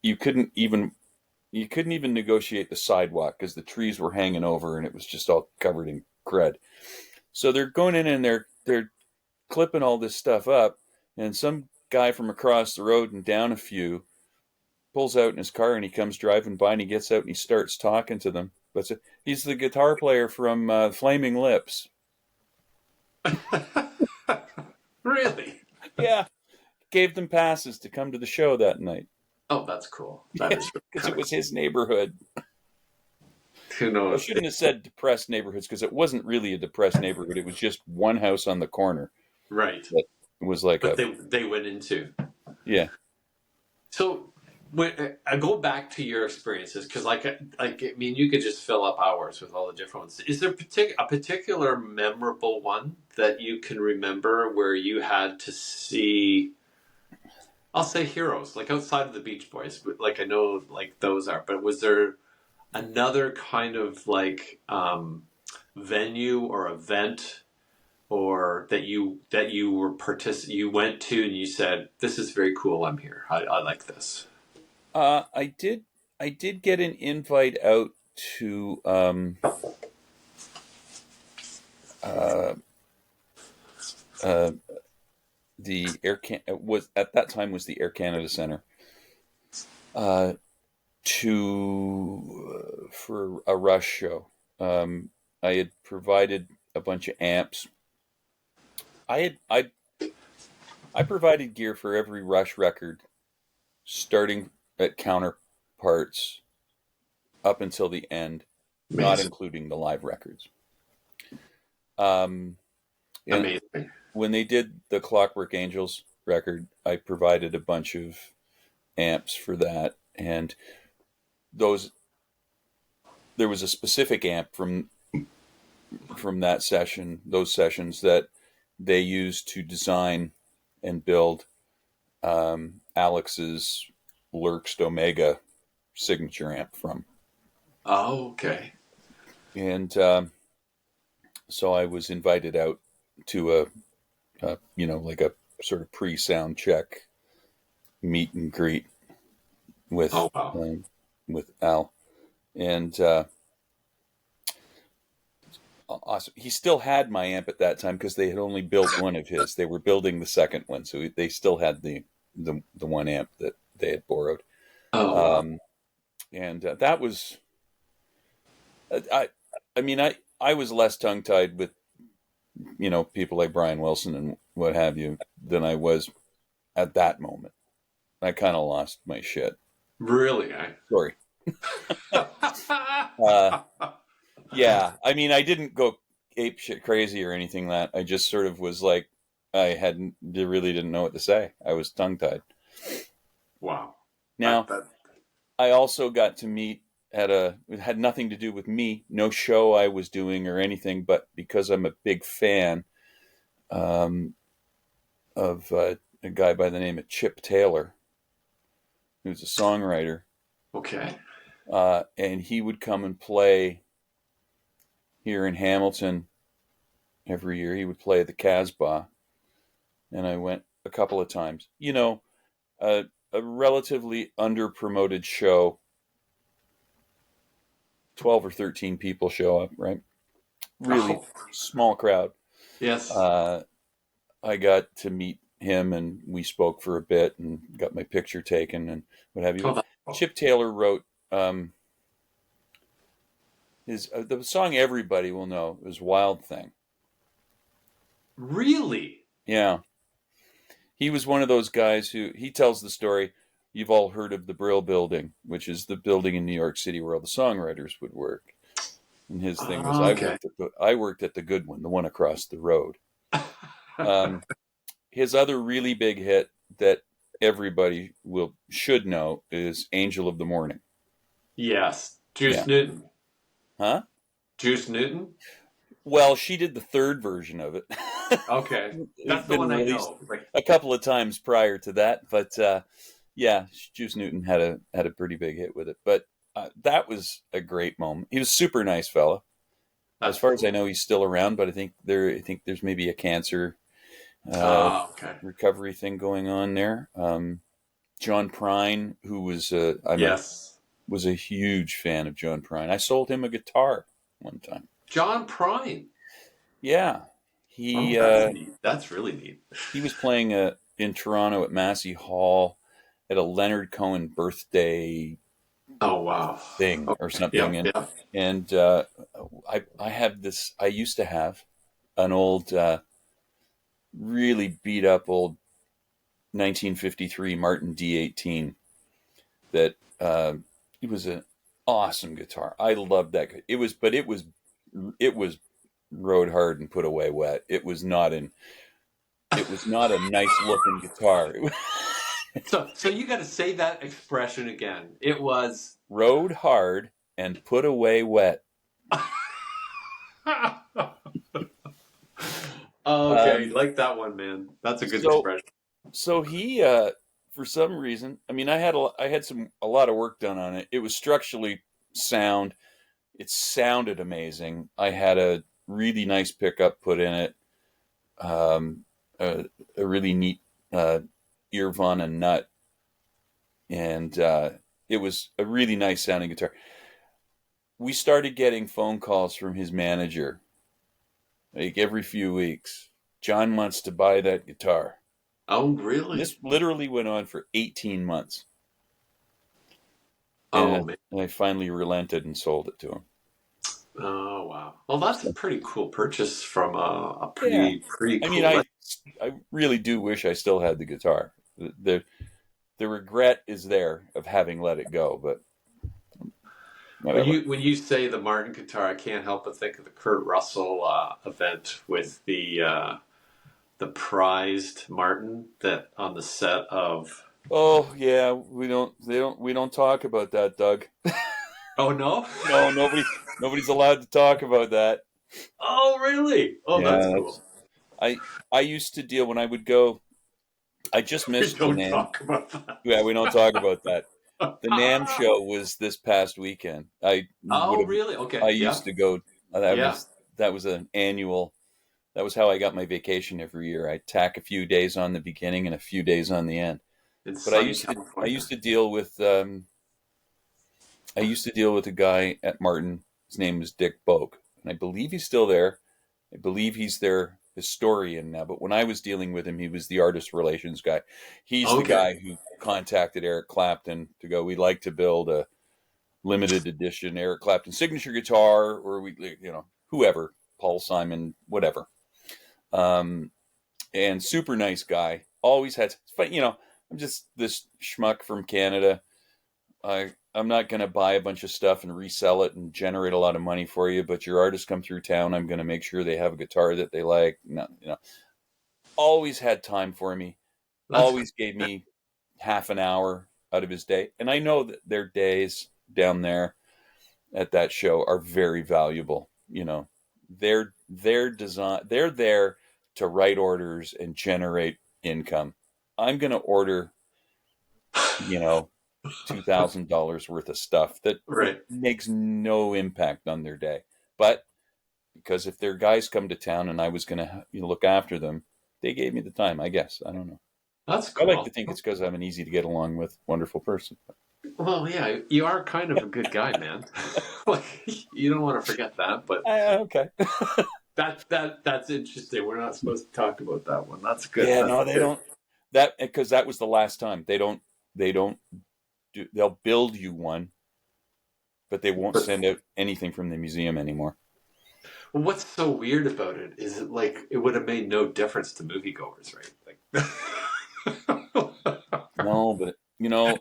you couldn't even negotiate the sidewalk because the trees were hanging over and it was just all covered in crud. So they're going in and they're clipping all this stuff up, and some guy from across the road and down a few pulls out in his car and he comes driving by and he gets out and he starts talking to them. But he's the guitar player from Flaming Lips. Really? Yeah. Gave them passes to come to the show that night. Oh, that's cool. That is because it was his neighborhood. Who knows? I shouldn't have said depressed neighborhoods because it wasn't really a depressed neighborhood. It was just one house on the corner. Right. It was like they went into. Yeah. So when I go back to your experiences, because I mean, you could just fill up hours with all the different ones. Is there a particular memorable one that you can remember where you had to see? I'll say heroes, like outside of the Beach Boys, but like I know like those are, but was there another kind of like venue or event or that you were you went to and you said, this is very cool, I'm here, I like this? I did get an invite out to the was at that time was the Air Canada Centre for a Rush show. I had provided a bunch of amps. I provided gear for every Rush record, starting at Counterparts up until the end, not including the live records. Amazing. When they did the Clockwork Angels record, I provided a bunch of amps for that, and there was a specific amp from that session, those sessions, that they used to design and build Alex's Lurkst Omega signature amp from. Oh, okay. And so I was invited out to a like a sort of pre-sound check meet and greet with with Al, and awesome. He still had my amp at that time because they had only built one of his. They were building the second one, so they still had the one amp that they had borrowed. And that was, I mean, I was less tongue-tied with, people like Brian Wilson and what have you than I was at that moment. I kind of lost my shit. Really? Sorry. Yeah, I mean, I didn't go ape shit crazy or anything. That I just sort of was like, really didn't know what to say. I was tongue-tied. Wow. Now, I also got to meet it had nothing to do with me, no show I was doing or anything, but because I'm a big fan of a guy by the name of Chip Taylor, who's a songwriter, Okay. and he would come and play here in Hamilton every year. He would play at the Casbah, and I went a couple of times. You know, a relatively under-promoted show. 12 or 13 people show up, right? Really Oh, small crowd. yes. I got to meet him, and we spoke for a bit and got my picture taken and what have you. Oh, But Chip Taylor wrote the song everybody will know is Wild Thing. really? Yeah. He was one of those guys who, he tells the story, you've all heard of the Brill Building, which is the building in New York City where all the songwriters would work. And his thing was, Okay. I worked at the good one, the one across the road. His other really big hit that everybody should know is Angel of the Morning. Yes. Juice Yeah. Newton. Huh? Juice Newton? Well, she did the third version of it. Okay. It's That's the been one I released know. Like, a couple of times prior to that, but yeah, Juice Newton had a pretty big hit with it. But that was a great moment. He was a super nice fella. As far as I know, he's still around, but I think there's maybe a cancer okay. recovery thing going on there. John Prine, who was Yes. was a huge fan of John Prine. I sold him a guitar one time. John Prine. Yeah, Oh, that's neat. That's really neat. he was playing in Toronto at Massey Hall at a Leonard Cohen birthday Oh, wow. thing or something, Yeah. and I have this. I used to have an old, really beat up old 1953 Martin D18 that it was an awesome guitar. I loved that. It was rode hard and put away wet. It was not a nice looking guitar. So you got to say that expression again. It was Rode hard and put away wet. okay, like that one, man. That's a good expression. So he, for some reason, I mean, I had a lot of work done on it. It was structurally sound. It sounded amazing. I had a really nice pickup put in it. A really neat Earvon and nut, and it was a really nice sounding guitar. We started getting phone calls from his manager, like every few weeks. John wants to buy that guitar. Oh, really? This literally went on for 18 months. Oh, man. And I finally relented and sold it to him. Oh, wow. Well, that's a pretty cool purchase from a pretty cool. I mean, I really do wish I still had the guitar. The regret is there of having let it go, but whatever. When you say the Martin guitar, I can't help but think of the Kurt Russell event with the prized Martin that on the set of. Oh yeah, we don't talk about that, Doug. Oh no? No, nobody's allowed to talk about that. Oh really? Oh, yeah, that's cool. I used to deal when I would go. I just missed the NAMM. Talk about that. Yeah, we don't talk about that. The NAMM show was this past weekend. Really? Okay. I used to go. That was an annual. That was how I got my vacation every year. I tack a few days on the beginning and a few days on the end. But I used to deal with a guy at Martin. His name was Dick Boak, and I believe he's still there. I believe he's their historian now. But when I was dealing with him, he was the artist relations guy. He's the guy who contacted Eric Clapton to go, we'd like to build a limited edition Eric Clapton signature guitar, or whoever, Paul Simon, whatever. And super nice guy. Always had, but I'm just this schmuck from Canada. I'm not going to buy a bunch of stuff and resell it and generate a lot of money for you, but your artists come through town, I'm going to make sure they have a guitar that they like. Always had time for me. Always gave me half an hour out of his day. And I know that their days down there at that show are very valuable. They're there to write orders and generate income. I'm going to order, $2,000 worth of stuff that Right. makes no impact on their day. But because if their guys come to town and I was going to look after them, they gave me the time, I guess. I don't know. That's I like to cool. think it's because I'm an easy to get along with, wonderful person. Well, yeah, you are kind of a good guy, man. Like, you don't want to forget that, but Okay. that's interesting. We're not supposed to talk about that one. That's good. Yeah, That's no, they good. don't. That because that was the last time. They don't do. They'll build you one, but they won't But send out anything from the museum anymore. what's so weird about it is it like it would have made no difference to moviegoers, right? Like, No, but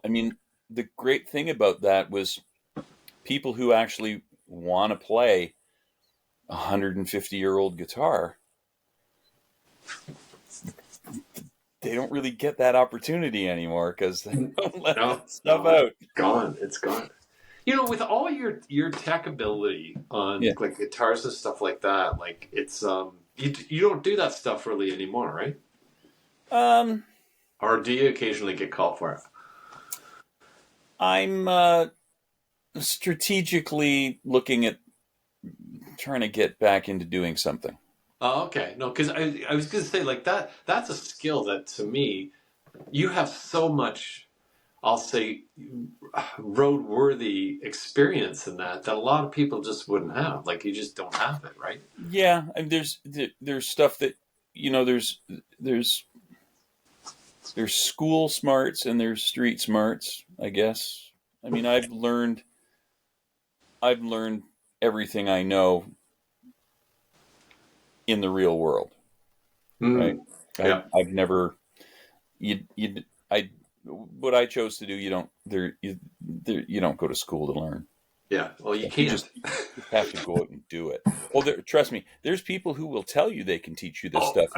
I mean, the great thing about that was people who actually want to play a 150-year-old guitar, they don't really get that opportunity anymore because they don't let no, that stuff no, it's out. gone. It's gone. You know, with all your tech ability on Yeah. like guitars and stuff like that, like it's you don't do that stuff really anymore, right? Um, Or do you occasionally get called for it? I'm strategically looking at trying to get back into doing something. Oh, okay. No, because I was going to say like that's a skill that to me you have so much, I'll say, roadworthy experience in that a lot of people just wouldn't have. Like you just don't have it, right? Yeah, and there's stuff that there's school smarts and there's street smarts, I guess. I mean, I've learned everything I know in the real world, right? Mm, I've yeah, I've never you I what I chose to do. You don't go to school to learn. yeah. Well, you You can't. just have to go out and do it. Well, trust me, there's people who will tell you they can teach you this Oh, stuff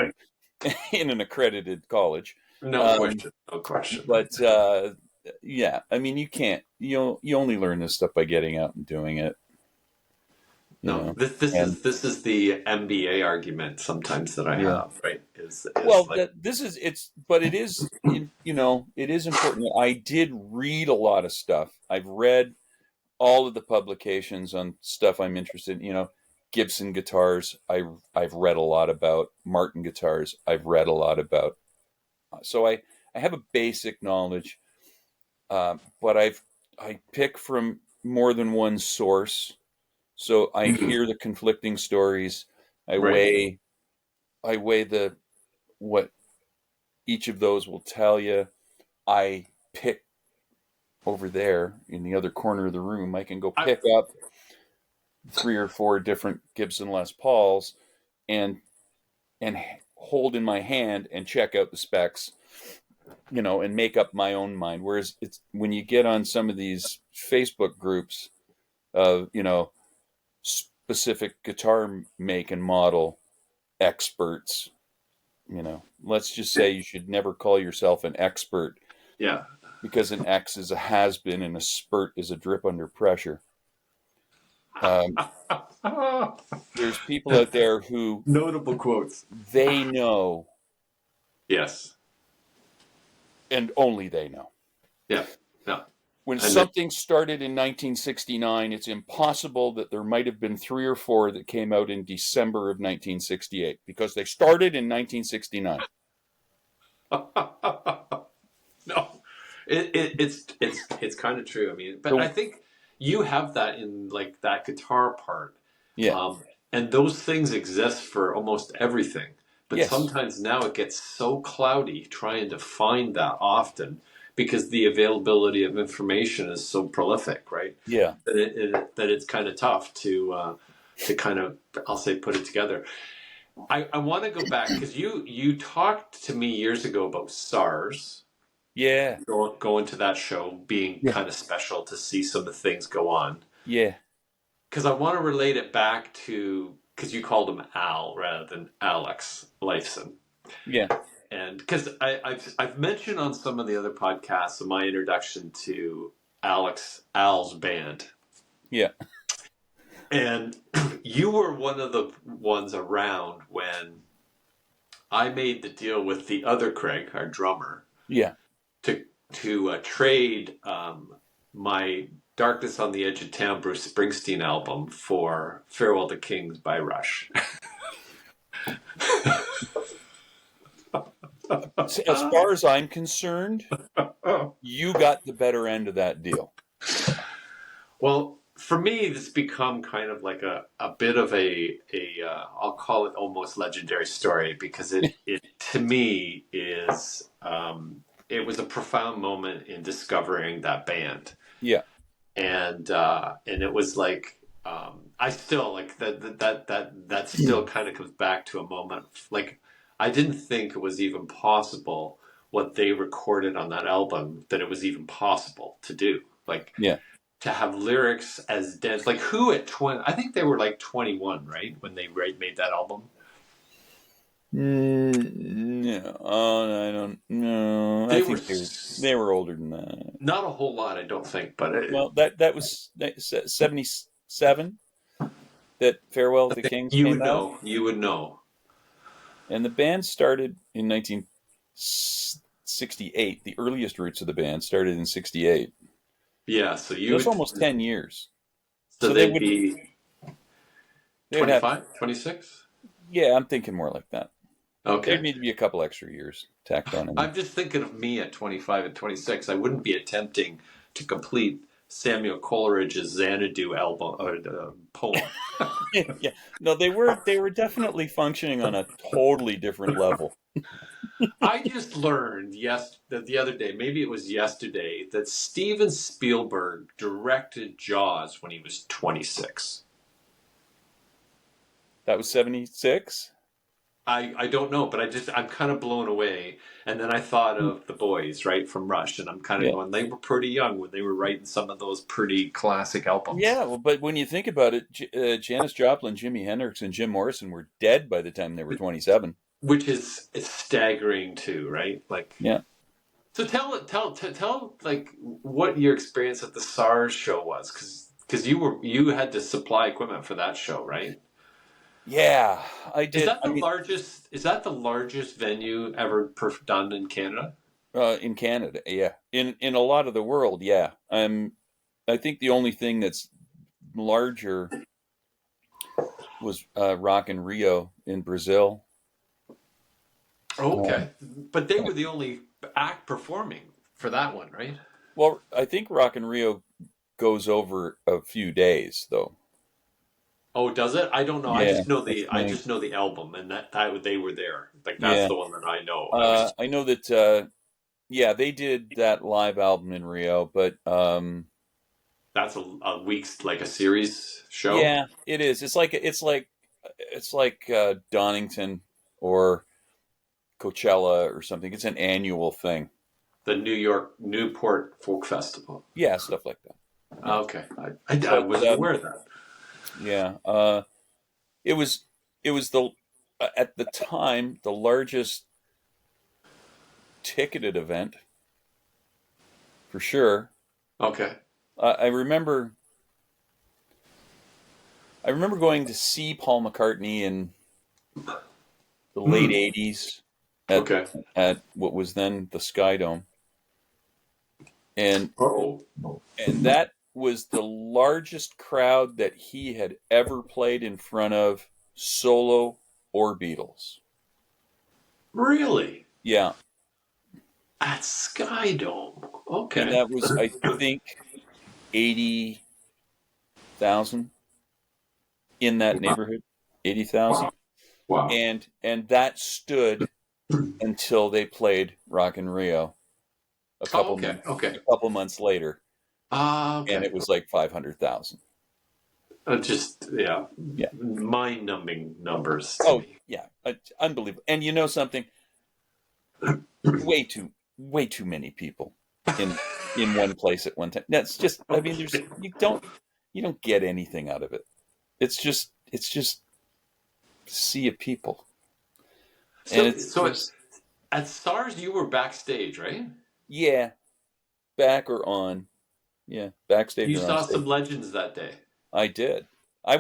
in an accredited college. no Um, question, no question. but yeah, I mean, you can't. You only learn this stuff by getting out and doing it. You No, know, and this is the MBA argument sometimes that I yeah. have, right? Is Well, like this is it's, but it is, it is important. I did read a lot of stuff. I've read all of the publications on stuff I'm interested in. Gibson guitars. I've read a lot about Martin guitars. I've read a lot about. So I have a basic knowledge, but I pick from more than one source. So I hear the conflicting stories. I right. weigh I weigh the what each of those will tell you. I pick over there in the other corner of the room. I can go I, pick up 3 or 4 different Gibson Les Pauls and and hold in my hand and check out the specs, and make up my own mind. Whereas it's when you get on some of these Facebook groups of, specific guitar make and model experts, let's just say you should never call yourself an expert yeah. because an X is a has been and a spurt is a drip under pressure. Um, there's people out there who Notable quotes. they know Yes. and only they know. Yeah. Yeah. When And it, something started in 1969, it's impossible that there might have been 3 or 4 that came out in December of 1968 because they started in 1969. no, it's kind of true. I mean, but I So, think you have that in like that guitar part, yeah, um, and those things exist for almost everything. But yes, sometimes now it gets so cloudy trying to find that often because the availability of information is so prolific, right? yeah, That it's kind of tough to kind of, I'll say, put it together. I want to go back because you talked to me years ago about SARS, yeah, going to that show being yeah, kind of special to see some of the things go on. yeah, Because I want to relate it back to, because you called him Al rather than Alex Lifeson. yeah, And because I've mentioned on some of the other podcasts of my introduction to Al's band. yeah, And you were one of the ones around when I made the deal with the other Craig, our drummer, yeah, to to trade my Darkness on the Edge of Town Bruce Springsteen album for Farewell to Kings by Rush. As far as I'm concerned, you got the better end of that deal. Well, for me, it's become kind of like a bit of I'll call it almost legendary story because it to me is it was a profound moment in discovering that band. Yeah. And it was like I still like that still kind of comes back to a moment like I didn't think it was even possible what they recorded on that album that it was even possible to do like Yeah. to have lyrics as dense like who at 20 I think they were like 21 right when they made that album. No, I don't know. I think they were older than that. Not a whole lot, I don't think, but well, that was 77 that Farewell to the Kings came out. You would know. And the band started in 1968. The earliest roots of the band started in 68. Yeah, so that's almost 10 years. So they'd be 25, 26? Yeah, I'm thinking more like that. Okay. There'd need to be a couple extra years tacked on. I'm just thinking of me at 25 and 26. I wouldn't be attempting to complete Samuel Coleridge's Xanadu album or poem. Yeah, no, they were definitely functioning on a totally different level. I just learned that the other day, maybe it was yesterday, that Steven Spielberg directed Jaws when he was 26. That was 76? I don't know, but I'm kind of blown away. And then I thought of the boys, right, from Rush, and I'm kind of going, they were pretty young when they were writing some of those pretty classic albums. Yeah, well, but when you think about it, Janis Joplin, Jimi Hendrix, and Jim Morrison were dead by the time they were 27. Which is staggering too, right? Like, yeah. So tell like what your experience at the SARS show was, because you had to supply equipment for that show, right? Yeah, I did. Is that the largest? Is that the largest venue ever done in Canada? In Canada, yeah. In a lot of the world, yeah. I think the only thing that's larger was Rock in Rio in Brazil. Okay, but they were the only act performing for that one, right? Well, I think Rock in Rio goes over a few days, though. Oh, does it? I don't know. Yeah, I just know the album, and that they were there. Like that's the one that I know. I know that. Yeah, they did that live album in Rio, but that's a week's like a series show. Yeah, it is. It's like Donington or Coachella or something. It's an annual thing. The Newport Folk Festival. Yeah, stuff like that. Yeah. Okay, I wasn't aware of that. Yeah, it was the at the time the largest ticketed event for sure. Okay, I remember going to see Paul McCartney in the late '80s at what was then the Sky Dome, and that was the largest crowd that he had ever played in front of, solo or Beatles. Really? Yeah. At Sky Dome. Okay. And that was, I think, 80,000 in that neighborhood. 80,000. Wow. And that stood until they played Rock in Rio a couple months later. Okay. And it was like 500,000. Just mind-numbing numbers. Yeah, unbelievable. And you know something? Way too many people in one place at one time. That's just. I mean, you don't get anything out of it. It's just sea of people. So at SARS, you were backstage, right? Yeah, back or on. Yeah, backstage. You saw some legends that day. I did. I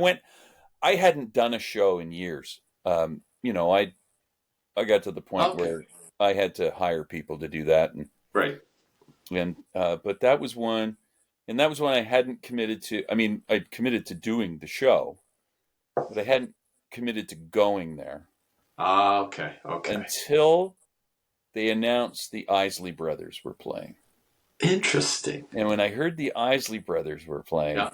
hadn't done a show in years. I got to the point where I had to hire people to do that, and right. And but that was one, and that was one I hadn't committed to. I mean, I'd committed to doing the show, but I hadn't committed to going there Ah, okay, okay. until they announced the Isley Brothers were playing. Interesting. And when I heard the Isley Brothers were playing, Yeah.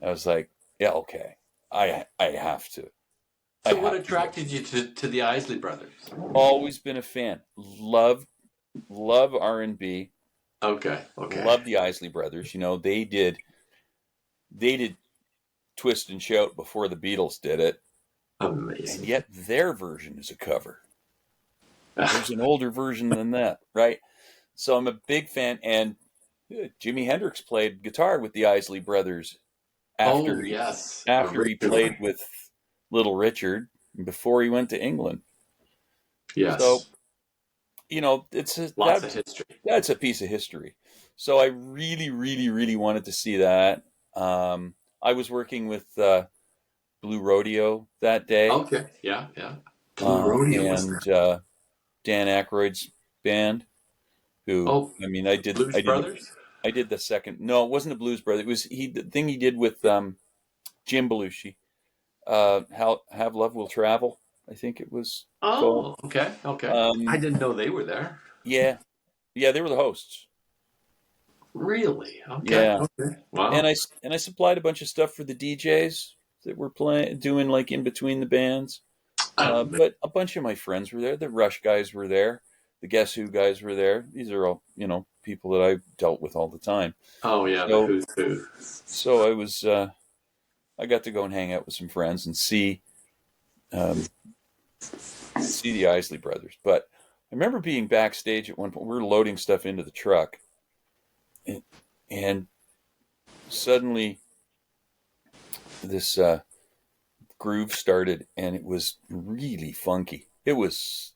I was like, yeah, okay, I have to. I So what have to go. attracted you to the Isley Brothers? Always been a fan. Love R&B. Okay, okay. Love the Isley Brothers. You know, they did Twist and Shout before the Beatles did it, and Amazing. yet their version is a cover. There's an older version than that, right? So I'm a big fan, and Jimi Hendrix played guitar with the Isley Brothers Oh, after yes. he played with Little Richard before he went to England. So, Yes. you know, Lots of history. that's a piece of history. So I really, really, really wanted to see that. I was working with Blue Rodeo that day, Okay. Yeah, yeah. Blue Rodeo was and there. Dan Aykroyd's band. Who, Oh, I mean, Blues Brothers? I did the second. No, it wasn't a Blues Brother. It was the thing he did with Jim Belushi. How Have Love Will Travel, I think it was called. Oh, okay, okay. I Um, didn't know they were there. yeah, yeah, they were the hosts. Really? Okay, Yeah, okay. and Wow. I supplied a bunch of stuff for the DJs that were doing like in between the bands. Um, But a bunch of my friends were there. The Rush guys were there. The Guess Who guys were there. These are all, you know, people that I dealt with all the time. oh, yeah, the So Who's Who. so I got to go and hang out with some friends and um, see the Isley Brothers. But I remember being backstage at one point. We were loading stuff into the truck, and, and suddenly this groove started, and it was really funky. It was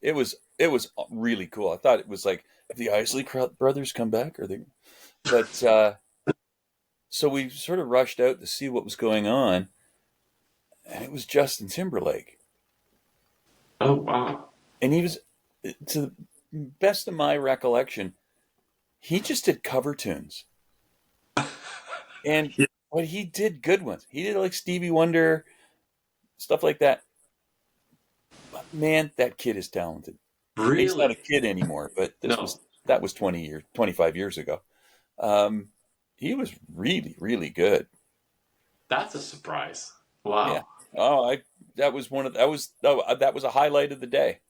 really cool. I thought it was like, if the Isley Brothers come back, are they? But so we sort of rushed out to see what was going on, and it was Justin Timberlake, Oh, wow. and he was, to the best of my recollection, he just did cover tunes, and Yeah. but he did good ones. He did like Stevie Wonder, stuff like that. But man, that kid is talented. He's not a Really? kid anymore, but No, that was 25 years ago. Um, he was really, really good. that's a surprise. Yeah. Wow. Oh, I that was one of that was oh, that was a highlight of the day.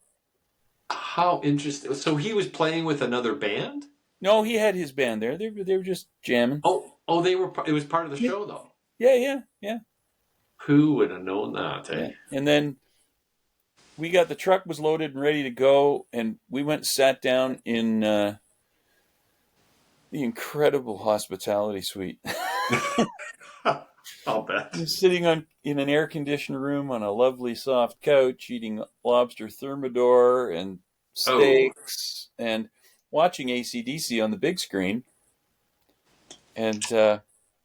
How interesting. So he was playing with another band? No, he had his band there. They were just jamming. Oh, they were. It was part of the Yeah, show, though. yeah, yeah, yeah, Who would have known that? yeah. Eh? And then the truck was loaded and ready to go, and we went and sat down in the incredible hospitality suite. I'll bet. Sitting in an air conditioned room on a lovely soft couch, eating lobster thermidor and Oh, steaks, and watching AC/DC on the big screen. And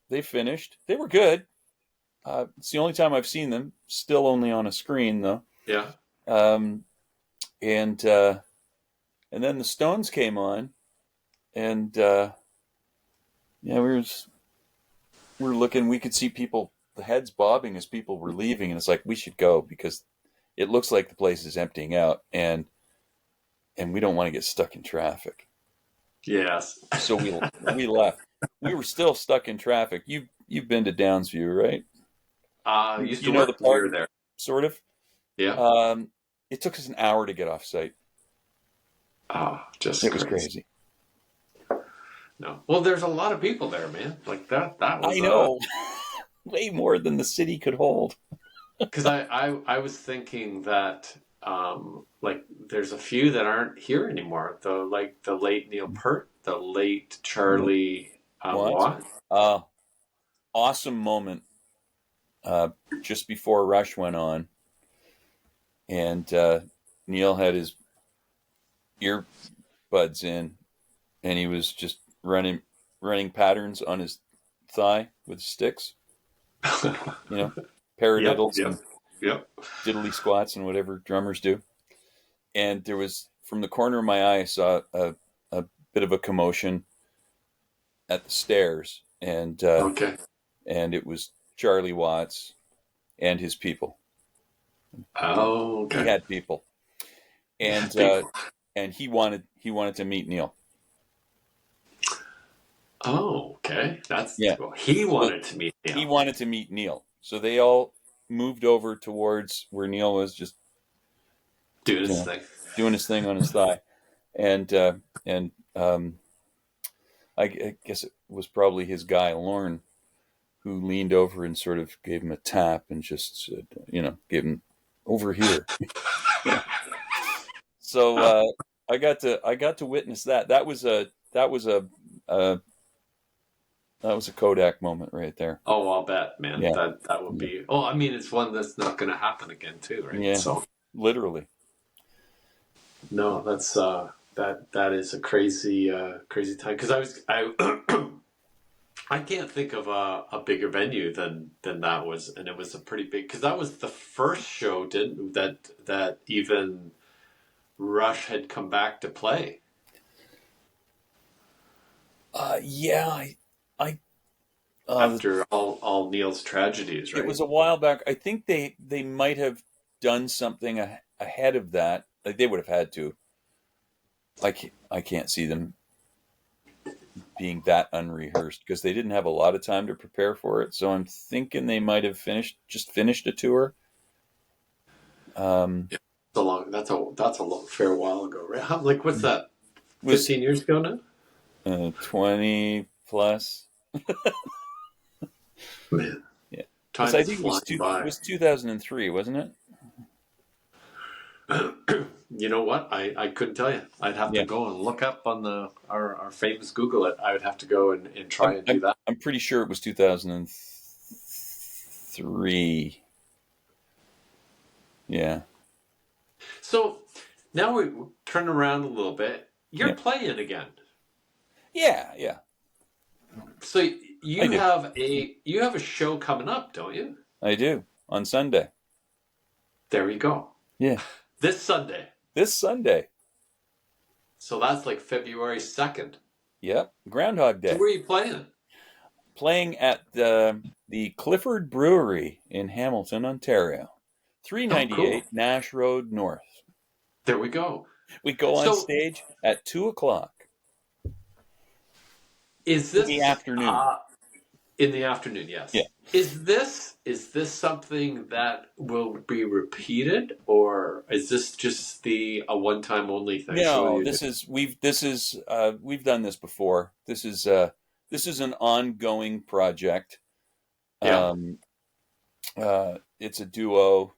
they finished. They were good. It's the only time I've seen them. Still only on a screen though. yeah. Um, and then the Stones came on, and yeah, we were looking. We could see people, the heads bobbing as people were leaving, and it's like, we should go because it looks like the place is emptying out, and we don't want to get stuck in traffic. Yes. So we left. We were still stuck in traffic. You've been to Downsview, right? Used You to know work the near park, there. sort of. Yeah. It took us an hour to get off site. Just It was crazy. crazy. No. Well, there's a lot of people there, man. Like that. That I was know, way more than the city could hold. because I was thinking that like there's a few that aren't here anymore. The late Neil Peart, the late Charlie What? Watt. Awesome moment just before Rush went on, and Neil had his earbuds in, and he was just running patterns on his thigh with sticks, you know, Yep. paradiddles Yep. and Yep. diddly squats and whatever drummers do. And there was, from the corner of my eye, I saw a bit of a commotion, at the stairs, and Okay. it was Charlie Watts and his people. Oh, He okay. had people, and People. he wanted to meet Neil. Oh, okay. That's Yeah, well. He so wanted to meet he Neil. wanted to meet Neil. So they all moved over towards where Neil was, just Do you this know thing. doing his thing on his thigh, and and I guess it was probably his guy Lorne who leaned over and sort of gave him a tap and just said, gave him over here. So I got to witness that. That was a uh, that was a Kodak moment right there. Oh, I'll bet, man. Yeah, That would yeah, be. Oh, I mean, it's one that's not going to happen again, too, right? yeah. So, Literally. no, that's that is a crazy time because I I can't think of a bigger venue than that was, and it was a pretty big because that was the first show didn't that even Rush had come back to play. Yeah, I After all Neil's tragedies, it right? was a while back. I think they might have done something ahead of that. Like they would have had to. I can't see them being that unrehearsed because they didn't have a lot of time to prepare for it. So I'm thinking they might have finished a tour. Yeah. That's a long, fair while ago, right? Like what's that? Was 15 years ago now? 20 plus. Man, Yeah, because time I is think flying it by. was 2003, wasn't it? You know what? I couldn't tell you. I'd have to Yeah, go and look up on our famous Google it. I would have to go and try I'm and do I'm that. I'm pretty sure it was 2003. Yeah, So now we turn around a little bit. You're yeah, playing again. yeah. So I do. you have a show coming up, don't you? I do on Sunday. There we go. Yeah, This Sunday. this Sunday. So that's like February 2nd. Yep, Groundhog So Day. where are you playing? Playing at the Clifford Brewery in Hamilton, Ontario. Oh, cool. 398 Nash Road North. There we go. We go on So stage at 2 o'clock is in the this afternoon. in the afternoon? Yeah. Yes. Is this something that will be repeated, or is this just the a one time only thing? What do No, you do? we've done this before. This is an ongoing project. Yeah. Um, it's a duo.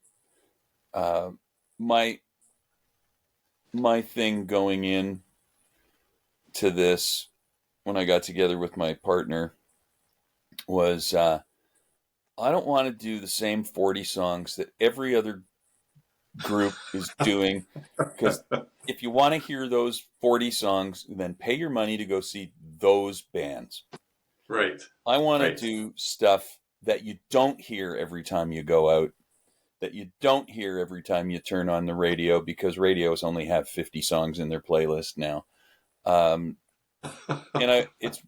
Uh, my my thing going in to this when I got together with my partner was I don't want to do the same 40 songs that every other group is doing, because if you want to hear those 40 songs, then pay your money to go see those bands. Right. I want to Right. do stuff that you don't hear every time you go out, that you don't hear every time you turn on the radio, because radios only have 50 songs in their playlist now. Um, it's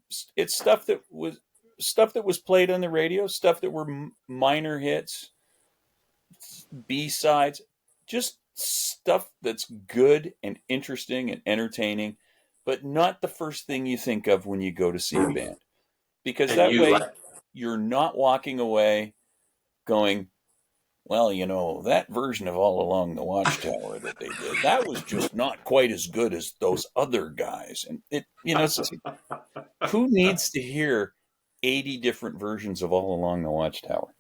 stuff that was played on the radio, stuff that were minor hits, B-sides, just stuff that's good and interesting and entertaining, but not the first thing you think of when you go to see a band. Because And that you way like you're not walking away going, well, that version of All Along the Watchtower that they did, that was just not quite as good as those other guys. And who needs to hear 80 different versions of All Along the Watchtower?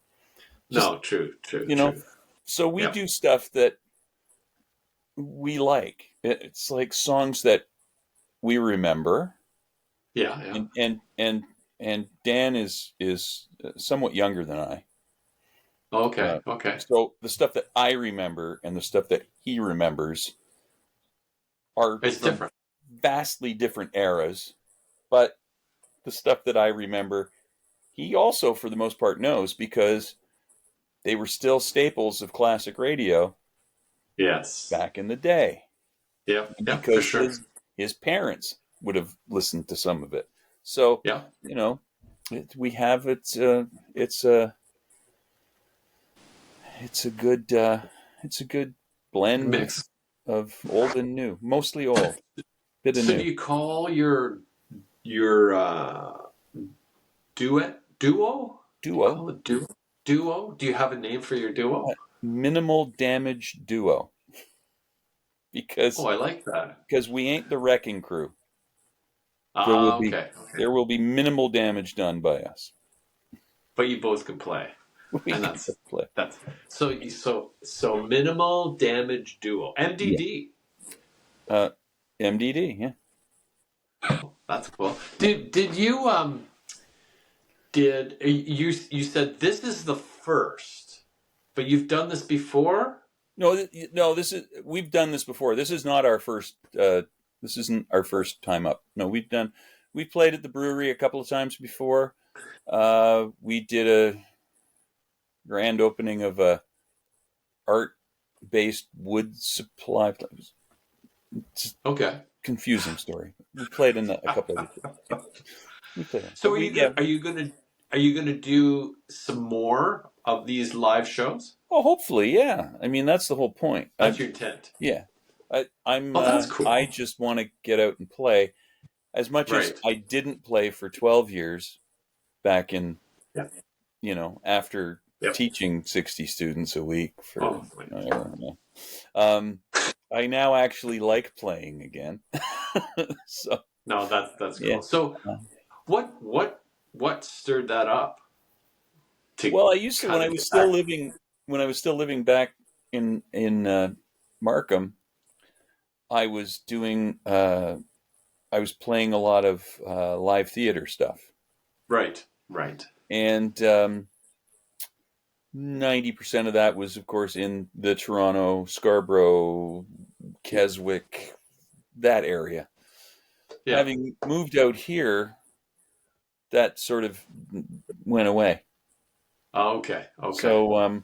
Just, no, true, true, you know, true. so we Yep. do stuff that we like. It's like songs that we remember, Yeah, yeah. and Dan is somewhat younger than I. Okay, okay. So the stuff that I remember and the stuff that he remembers are It's from different. vastly different eras, but the stuff that I remember, he also, for the most part, knows, because they were still staples of classic radio Yes. back in the day, Yep, and yep, for because sure. his parents would have listened to some of it. So, Yeah. we have it's a good blend Mix. of old and new, mostly old, bit of So do new. you call your duo? Do you Duo, call it duo? Duo? Do you have a name for your duo? minimal damage duo, Oh, because I like that. we ain't the wrecking crew. There will Ah, be okay, okay. there will be minimal damage done by us. But you both can play, We and can play. that's so minimal damage duo. Yeah. MDD. MDD, yeah. That's cool. Did you did you said this is the first, but you've done this before? No, we've done this before. This is not our first. This isn't our first time up. No, we played at the brewery a couple of times before. We did a grand opening of a art-based wood supply. It's a Okay. confusing story. We played in a couple of. Yeah, we played in. So But we yeah. are you gonna do some more of these live shows? Oh, hopefully, yeah. I mean, that's the whole point. That's your intent. Yeah. Oh, that's cool. I just want to get out and play. As much as Right. I didn't play for 12 years back in, Yeah. after Yep. teaching 60 students a week for, Oh, I don't know. I now actually like playing again. So, no, that's cool. yeah. So what stirred that up? Well, I used to, Kind of get back. when I was still living back in Markham, I was doing, I was playing a lot of live theater stuff. Right. Right. And 90% of that was, of course, in the Toronto, Scarborough, Keswick, that area. Yeah. Having moved out here, that sort of went away. Oh, okay. Okay. So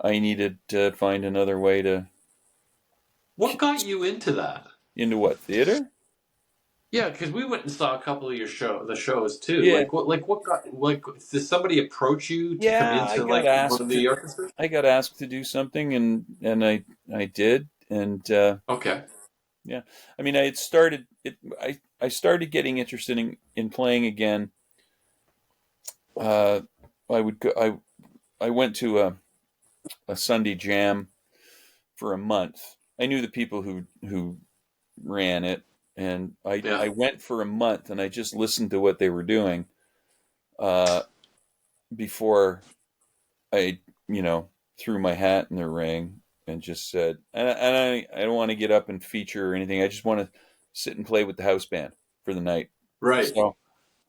I needed to find another way to. What got you into that? Into what, theater? Yeah, because we went and saw a couple of the shows too. Yeah. What got did somebody approach you to come Yeah, into like one of the orchestras? I got asked to do something, and I did, and Okay. yeah. I mean, I had started it. I started getting interested in playing again. I would go. I went to a Sunday jam for a month. I knew the people who ran it, and I went for a month, and I just listened to what they were doing before I threw my hat in the ring and just said, and I don't want to get up and feature or anything. I just want to sit and play with the house band for the night. Right. So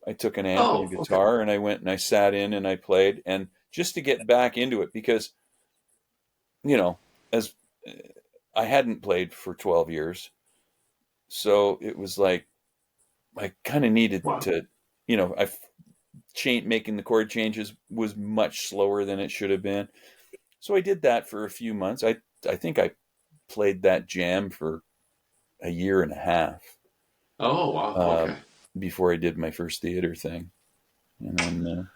I took an amp and a guitar, and I went and I sat in and I played, and just to get back into it, because as I hadn't played for 12 years, so it was like I kind of needed to, making the chord changes was much slower than it should have been. So I did that for a few months. I think I played that jam for a year and a half. Oh, wow. Okay. Before I did my first theater thing. And then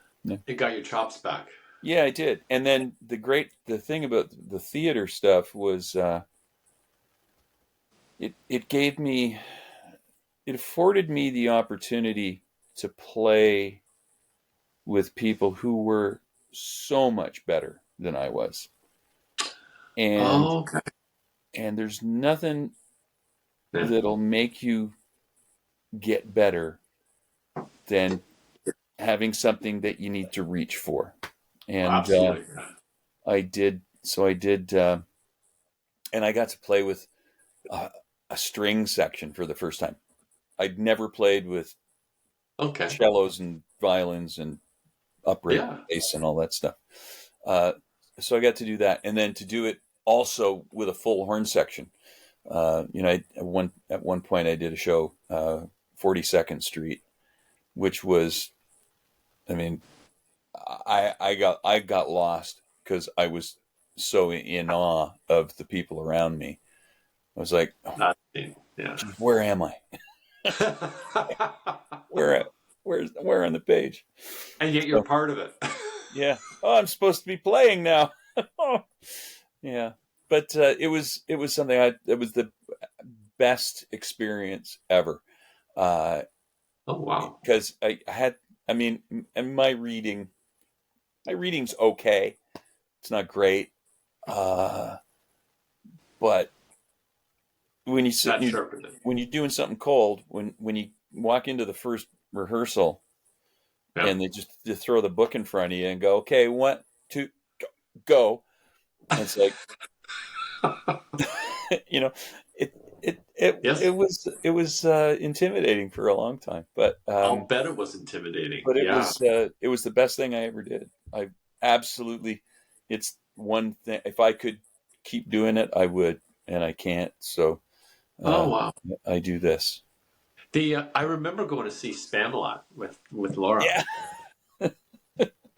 it got your chops back. Yeah, I did. And then the thing about the theater stuff was it afforded me the opportunity to play with people who were so much better than I was. And and there's nothing that'll make you get better than having something that you need to reach for. And absolutely. I did, and I got to play with a string section for the first time. I'd never played with cellos and violins and upright bass and all that stuff. So I got to do that, and then to do it also with a full horn section. At one point I did a show, 42nd Street, which was, I mean, I got lost because I was so in awe of the people around me. I was like, yeah, where am I? Where where on the page? And yet you're So, part of it. yeah. Oh, I'm supposed to be playing now. Oh, yeah. But it was something it was the best experience ever. Uh, Oh wow. because I had, I mean, and my reading's okay. It's not great. Uh, but when you sit, That sharpened it. when you're doing something cold, when you walk into the first rehearsal Yeah. and they throw the book in front of you and go, okay, 1, 2, go. And it's like, you know, it Yes. it was intimidating for a long time, I'll bet it was intimidating. but Yeah. it was the best thing I ever did. I absolutely, it's one thing. If I could keep doing it, I would, and I can't. So Oh uh, wow. I do this. The I remember going to see Spamalot with Laura, Yeah,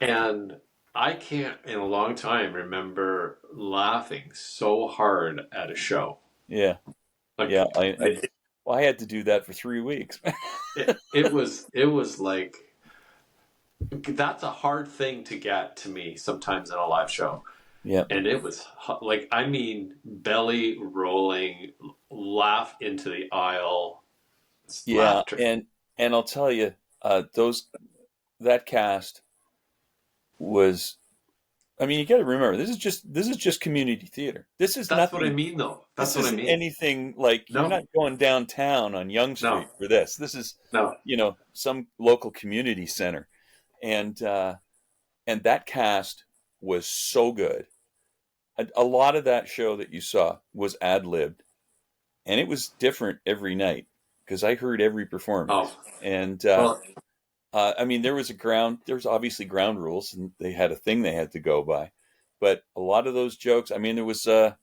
and I can't in a long time remember laughing so hard at a show. yeah, Like yeah. Well, I had to do that for 3 weeks. it was like that's a hard thing to get to me sometimes in a live show. Yeah, And it was like, I mean, belly rolling, laugh into the aisle, yeah, laughter. and I'll tell you, those that cast was. I mean, you got to remember this is just community theater. This is That's what I nothing. mean, though. That's This what I isn't mean. anything like you're No, not going downtown on Young no, Street for this. This is, no. some local community center, and that cast was so good. A lot of that show that you saw was ad libbed, and it was different every night because I heard every Oh, performance. And well, I mean, there was obviously ground rules, and they had a thing they had to go by. But a lot of those jokes, I mean, there was a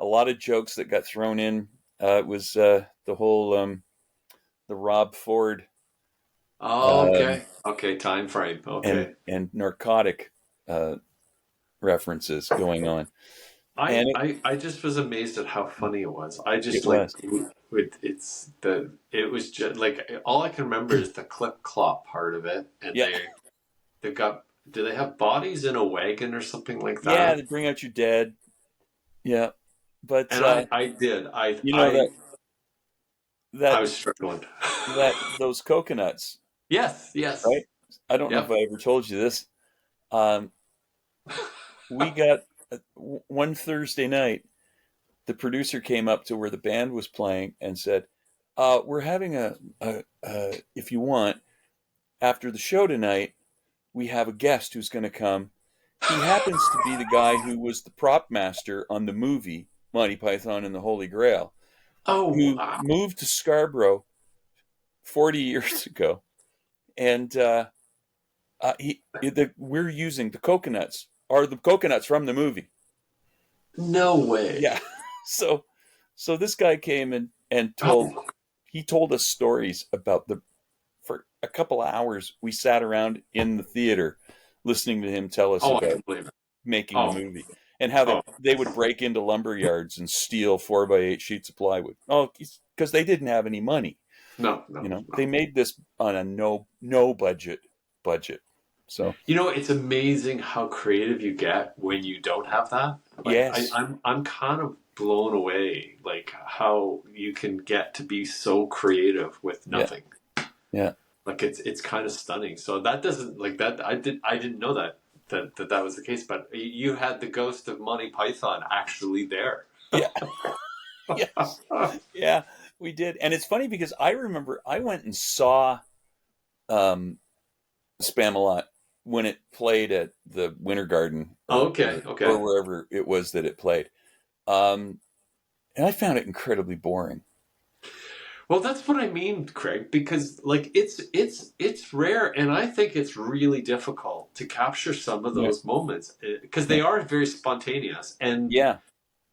lot of jokes that got thrown in. It was the whole the Rob Ford oh, um, okay. Okay, time frame. and Okay. narcotic uh, references going on, and I just was amazed at how funny it was. I it just like was, it was just like all I can remember is the clip clop part of it, and yeah, they got do they have bodies in a wagon or something like yeah. that? They bring out your dead, yeah, but And I did you know I that was struggling. those coconuts, Yes, yes, right? I don't know if yep. I ever told you this. Um, we got one Thursday night. The producer came up to where the band was playing and said, "We're having if you want, after the show tonight, we have a guest who's going to come. He happens to be the guy who was the prop master on the movie Monty Python and the Holy Grail, Oh, who moved to Scarborough 40 years ago, and we're using the coconuts, are the coconuts from the movie." no way. Yeah. So this guy came and Oh, he told us stories about for a couple of hours we sat around in the theater listening to him tell us oh, I about can believe it. making the Oh, movie and how oh, they would break into lumber yards and steal 4x8 sheets of plywood. Oh, because they didn't have any money. no, no, They no. made this on a no budget. So It's amazing how creative you get when you don't have that. Like yes, I'm kind of blown away, like how you can get to be so creative with yeah, nothing. yeah, Like it's kind of stunning. So that doesn't like that. I didn't know that was the case. But you had the ghost of Monty Python actually there. yeah, yes, yeah. We did, and it's funny because I remember I went and saw um, Spamalot when it played at the Winter Garden Okay, or okay. wherever it was that it played, um, and I found it incredibly boring. Well, that's what I mean, Craig, because like it's rare, and I think it's really difficult to capture some of Yeah, those moments because yeah, they are very spontaneous, and yeah,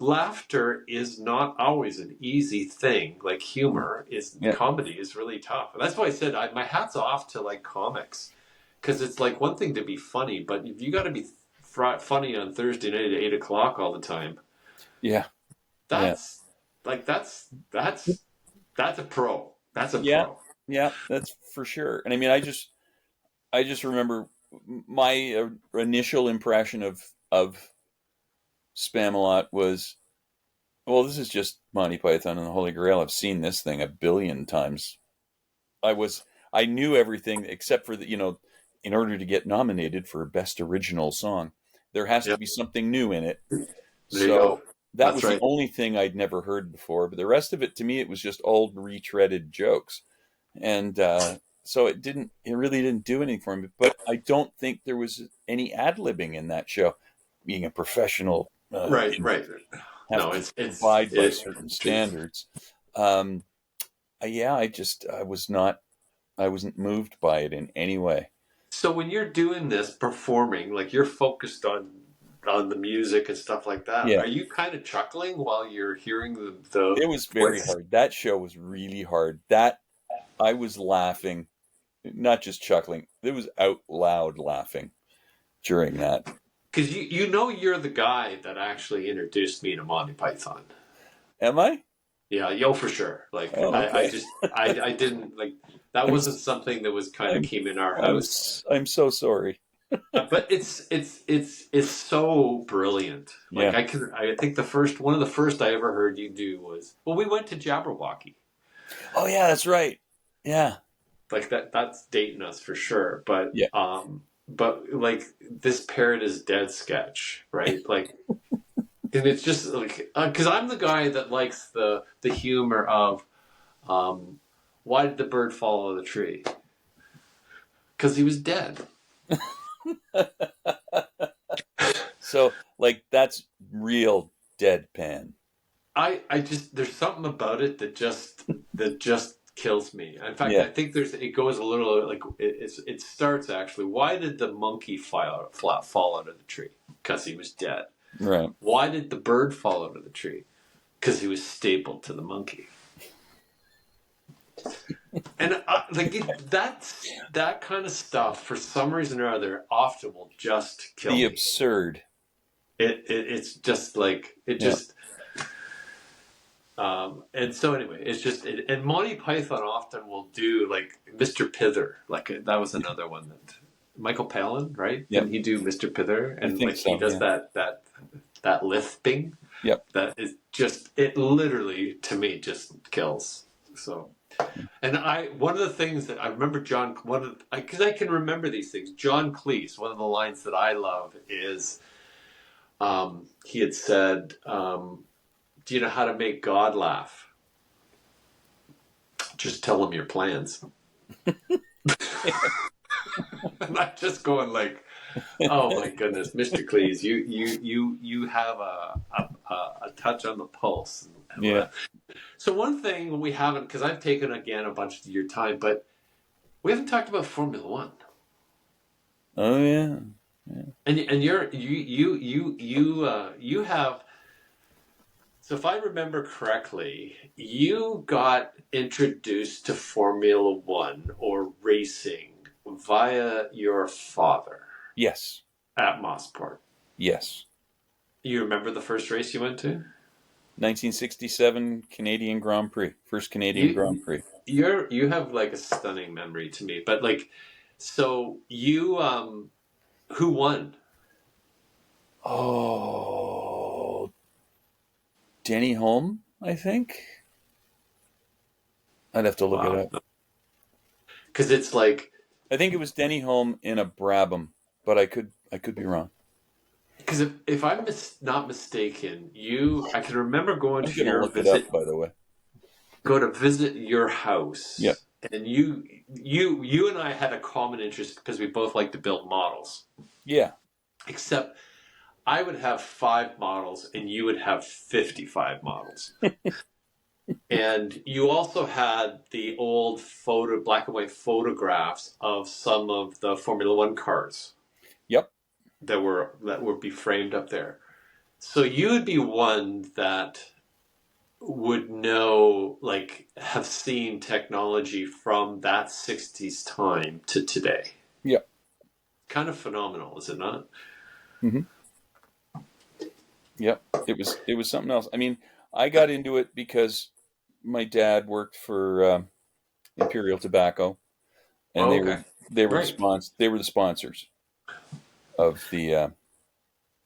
laughter is not always an easy thing. Like humor is yeah, comedy is really tough. That's why I said my hat's off to like comics because it's like one thing to be funny, but if you got to be funny on Thursday night at 8 o'clock all the time, yeah, yeah. that's like that's a pro. That's a Yeah, pro. yeah, that's for sure. And I mean, I just remember my initial impression of Spamalot was, well, this is just Monty Python and the Holy Grail. I've seen this thing a billion times. I was I knew everything except for the, in order to get nominated for Best Original Song, there has to Yep. be something new in it. There you go. So that That's was the right. only thing I'd never heard before. But the rest of it, to me, it was just old retreaded jokes, and so it really didn't do anything for me. But I don't think there was any ad libbing in that show. Being a professional, Right, right. have No, to it's abide by it. certain standards. Um, yeah, I wasn't moved by it in any way. So when you're doing this performing, like you're focused on the music and stuff like that, Yeah, are you kind of chuckling while you're hearing the it was very voice? hard. That show was really hard. That I was laughing, not just chuckling. It was out loud laughing during that. Because you're the guy that actually introduced me to Monty Python. Am I? Yeah, yo, for sure. Like Oh, I okay. just I didn't like that I'm wasn't something that was kind of I'm came in our house. I'm so sorry. But it's so brilliant. Like Yeah. I think one of the first I ever heard you do was, well, we went to Jabberwocky. Oh yeah, that's right. Yeah. Like that's dating us for sure. Yeah. But like this parrot is dead sketch, right? Like, and it's just like because I'm the guy that likes the humor of why did the bird fall out of the tree? Because he was dead. So like that's real deadpan. I just there's something about it that just kills me. In fact, Yeah. I think it goes a little like it starts actually. Why did the monkey fall out of the tree? Because he was dead. Right. Why did the bird fall out of the tree? Because he was stapled to the monkey. And that kind of stuff for some reason or other often will just kill The me. absurd. It's just like it Yeah. just. And so anyway, it's just and Monty Python often will do like Mr. Pither, like that was another one that Michael Palin, right? Yep. Didn't he do Mr. Pither? I And think like he so. does Yeah. that lisping Yep. that is just it literally to me just kills. So, and one of the things that I remember because I can remember these things. John Cleese, one of the lines that I love is he had said. Do you know how to make God laugh? Just tell him your plans. And I'm just going like, oh my goodness, Mr. Cleese, you have a touch on the pulse. Yeah. So one thing we haven't, because I've taken again a bunch of your time, but we haven't talked about Formula One. Oh yeah. And you have. So if I remember correctly, you got introduced to Formula One or racing via your father Yes. at Mossport. Yes. You remember the first race you went to? 1967 Canadian Grand Prix. First Canadian Grand Prix. You have like a stunning memory to me. But like so you who won? Oh, Denny Holm, I think. I'd have to look it up. Because it's like I think it was Denny Holm in a Brabham, but I could be wrong. because if I'm not mistaken, I can remember going I'm to gonna your look it visit. up, by the way. Go to visit your house. Yep. And you and I had a common interest because we both like to build models. Yeah. Except I would have 5 models and you would have 55 models. And you also had the old black and white photographs of some of the Formula One cars. Yep. That would be framed up there. So you would be one that would know, like, have seen technology from that 60s time to today. Yep. Kind of phenomenal, is it not? Mm-hmm. Yep. It was something else. I mean, I got into it because my dad worked for Imperial Tobacco, and Oh, they okay. were they were Right. they were the sponsors of the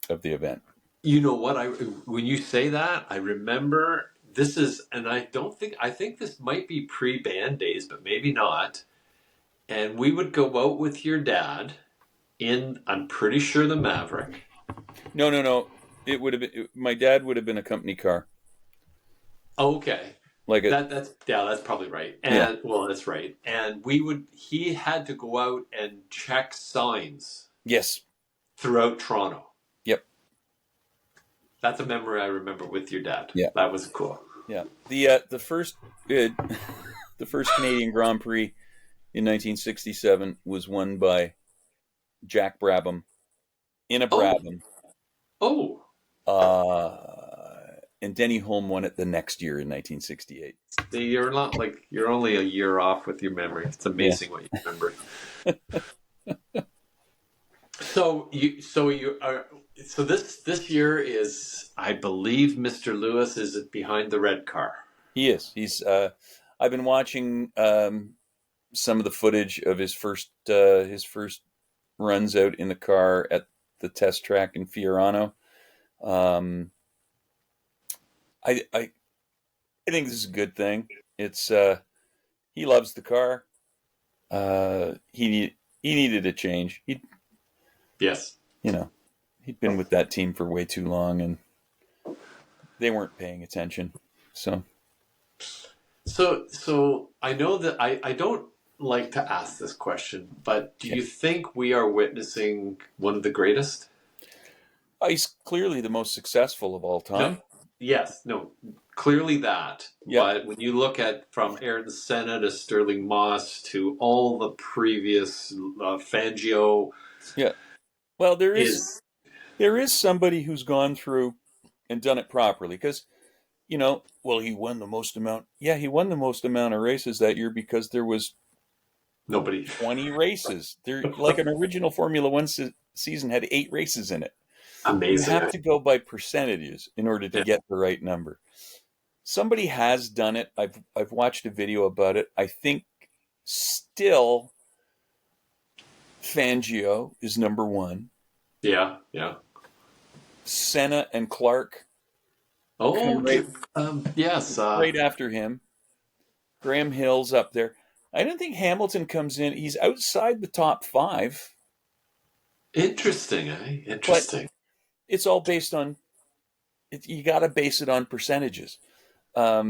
event. You know what? When you say that, I remember this is, and I think this might be pre-band days, but maybe not. And we would go out with your dad in, I'm pretty sure, the Maverick. No. It would have been my dad would have been a company car, Okay. like it. That's probably right. Yeah. And well, that's right. And he had to go out and check signs Yes. throughout Toronto. Yep. That's a memory I remember with your dad. Yeah. That was cool. Yeah. The first the first Canadian Grand Prix in 1967 was won by Jack Brabham in a Oh, Brabham. oh. And Denny Hulme won it the next year in 1968. See, you're not like you're only a year off with your memory. It's Yeah. amazing what you remember. So this year is, I believe, Mr. Lewis is behind the red car. He is. He's. I've been watching some of the footage of his first runs out in the car at the test track in Fiorano. I think this is a good thing. It's he loves the car. He needed a change. Yes. He'd been with that team for way too long, and they weren't paying attention. So I know that I don't like to ask this question, but do you think we are witnessing one of the greatest? he's clearly the most successful of all time. No, clearly that. Yeah. But when you look at from Ayrton Senna to Sterling Moss to all the previous Fangio, Yeah. Well, there is somebody who's gone through and done it properly because, he won the most amount. Yeah, he won the most amount of races that year because there was nobody 20 races. There, like an original Formula One season had 8 races in it. amazing. You have to go by percentages in order to get the right number. Somebody has done it. I've watched a video about it. I think still Fangio is number 1. Yeah. Senna and Clark. Oh, yes. Right after him. Graham Hill's up there. I don't think Hamilton comes in. He's outside the top 5. Interesting, eh? Interesting. But it's all based on. You got to base it on percentages. How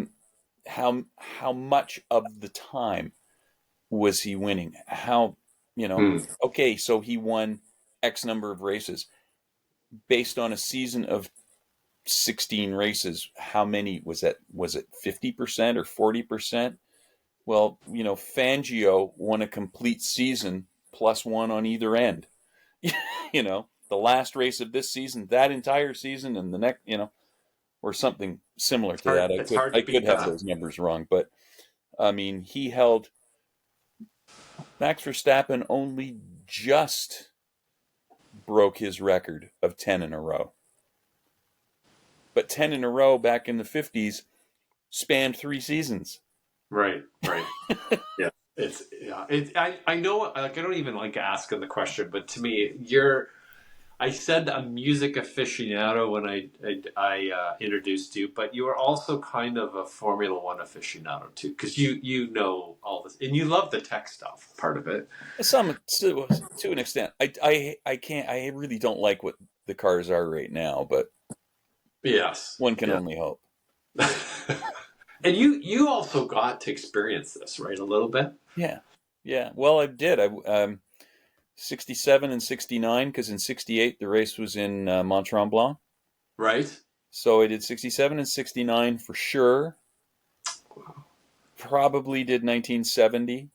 much of the time was he winning? Okay, so he won X number of races based on a season of 16 races. How many was that? Was it 50% or 40%? Well, Fangio won a complete season plus 1 on either end. The last race of this season, that entire season, and the next, or something similar to that. I could have those numbers wrong, but I mean, he held Max Verstappen only just broke his record of 10 in a row. But 10 in a row back in the 50s spanned 3 seasons. Right. Yeah. I know, like, I don't even like asking the question, but to me, I said a music aficionado when I introduced you, but you are also kind of a Formula One aficionado too, because you know all this and you love the tech stuff part of it. Some to an extent. I can't. I really don't like what the cars are right now, but yes, one can only hope. And you also got to experience this, right, a little bit. Yeah. Well, I did. 67 and 69, because in 68 the race was in Mont Tremblant. Right. So I did 67 and 69 for sure. Wow. Probably did 1970.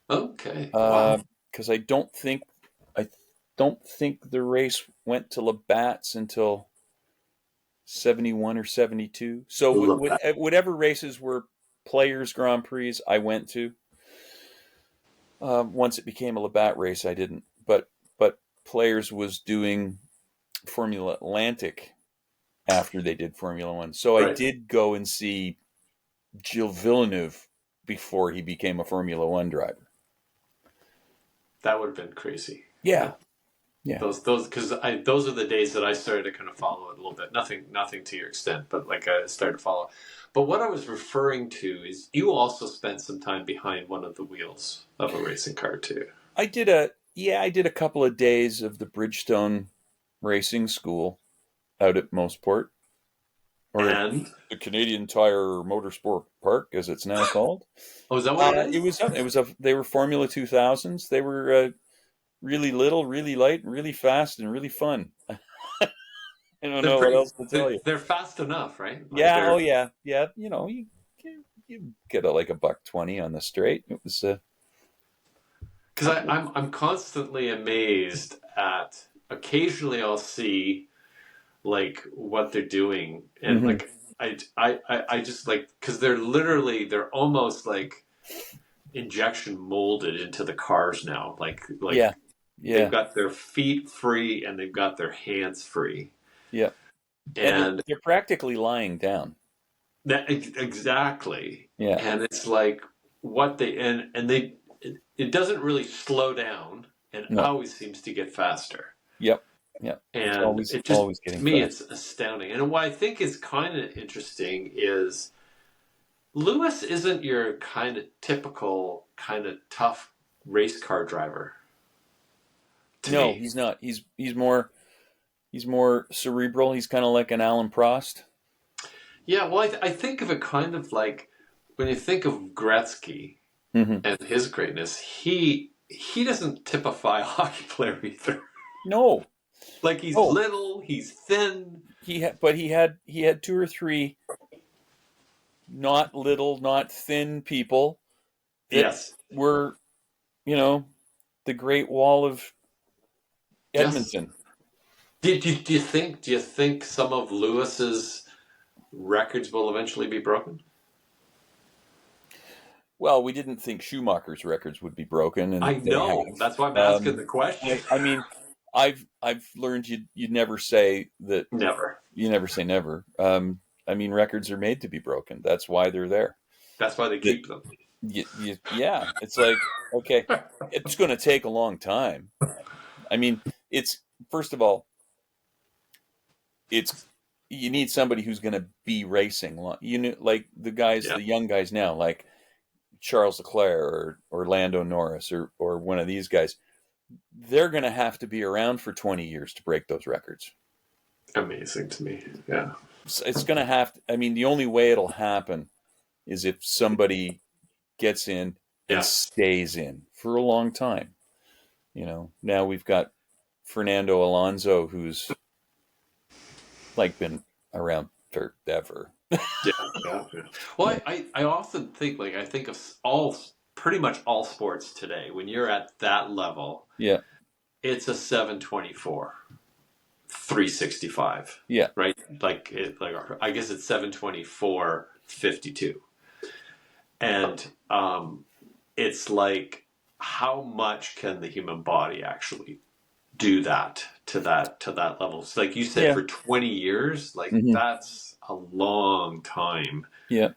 Okay. Wow. Because I don't think the race went to Labatt's until 71 or 72. So whatever races were Players Grand Prix I went to. Once it became a Labatt race, I didn't. But Players was doing Formula Atlantic after they did Formula One. So I did go and see Gilles Villeneuve before he became a Formula One driver. That would have been crazy. Yeah. Yeah. Those because those are the days that I started to kind of follow it a little bit. Nothing to your extent, but like I started to follow. But what I was referring to is you also spent some time behind one of the wheels of a racing car too. I did a couple of days of the Bridgestone Racing School out at Moseport, or And the Canadian Tire Motorsport Park, as it's now called. oh, is that what it is? They were Formula 2000s. They were really little, really light, really fast, and really fun. I don't know what else to tell you. They're fast enough, right? Like Yeah. Oh, yeah. Yeah. You know, you get like $1.20 on the straight. It was because I'm constantly amazed at. Occasionally, I'll see like what they're doing, and like I just like because they're almost like injection molded into the cars now. Like yeah. they've got their feet free and they've got their hands free. Yeah. And they're practically lying down. that exactly. Yeah. And it's like what they and they it doesn't really slow down and always seems to get faster. Yep. Yeah. And always getting to me faster. it's astounding. And what I think is kind of interesting is Lewis isn't your kind of typical kind of tough race car driver. No, he's not. He's more cerebral. He's kind of like an Alan Prost. Yeah, well, I think of it kind of like when you think of Gretzky and his greatness, he doesn't typify a hockey player either. No, like he's little, he's thin. He had two or three not little, not thin people. Yes, were the Great Wall of Edmonton. Yes. Do you think some of Lewis's records will eventually be broken? Well, we didn't think Schumacher's records would be broken, and I know that's why I'm asking the question. I mean, I've learned you never say that. Never. You never say never. I mean, records are made to be broken. That's why they're there. That's why they keep them. Yeah, it's like, okay, it's going to take a long time. I mean, it's first of all, you need somebody who's going to be racing. Like the guys, the young guys now, like Charles Leclerc or Lando Norris or one of these guys. They're going to have to be around for 20 years to break those records. Amazing to me. Yeah. It's going to have to, I mean, the only way it'll happen is if somebody gets in and stays in for a long time. Now we've got Fernando Alonso, who's like been around forever. Yeah. Well, I often think I think of pretty much all sports today. When you're at that level, it's a 724. 365. Yeah. Right? Like I guess it's 724.52. And it's like how much can the human body actually do that to that level? So like you said, for 20 years, like that's a long time. Yeah.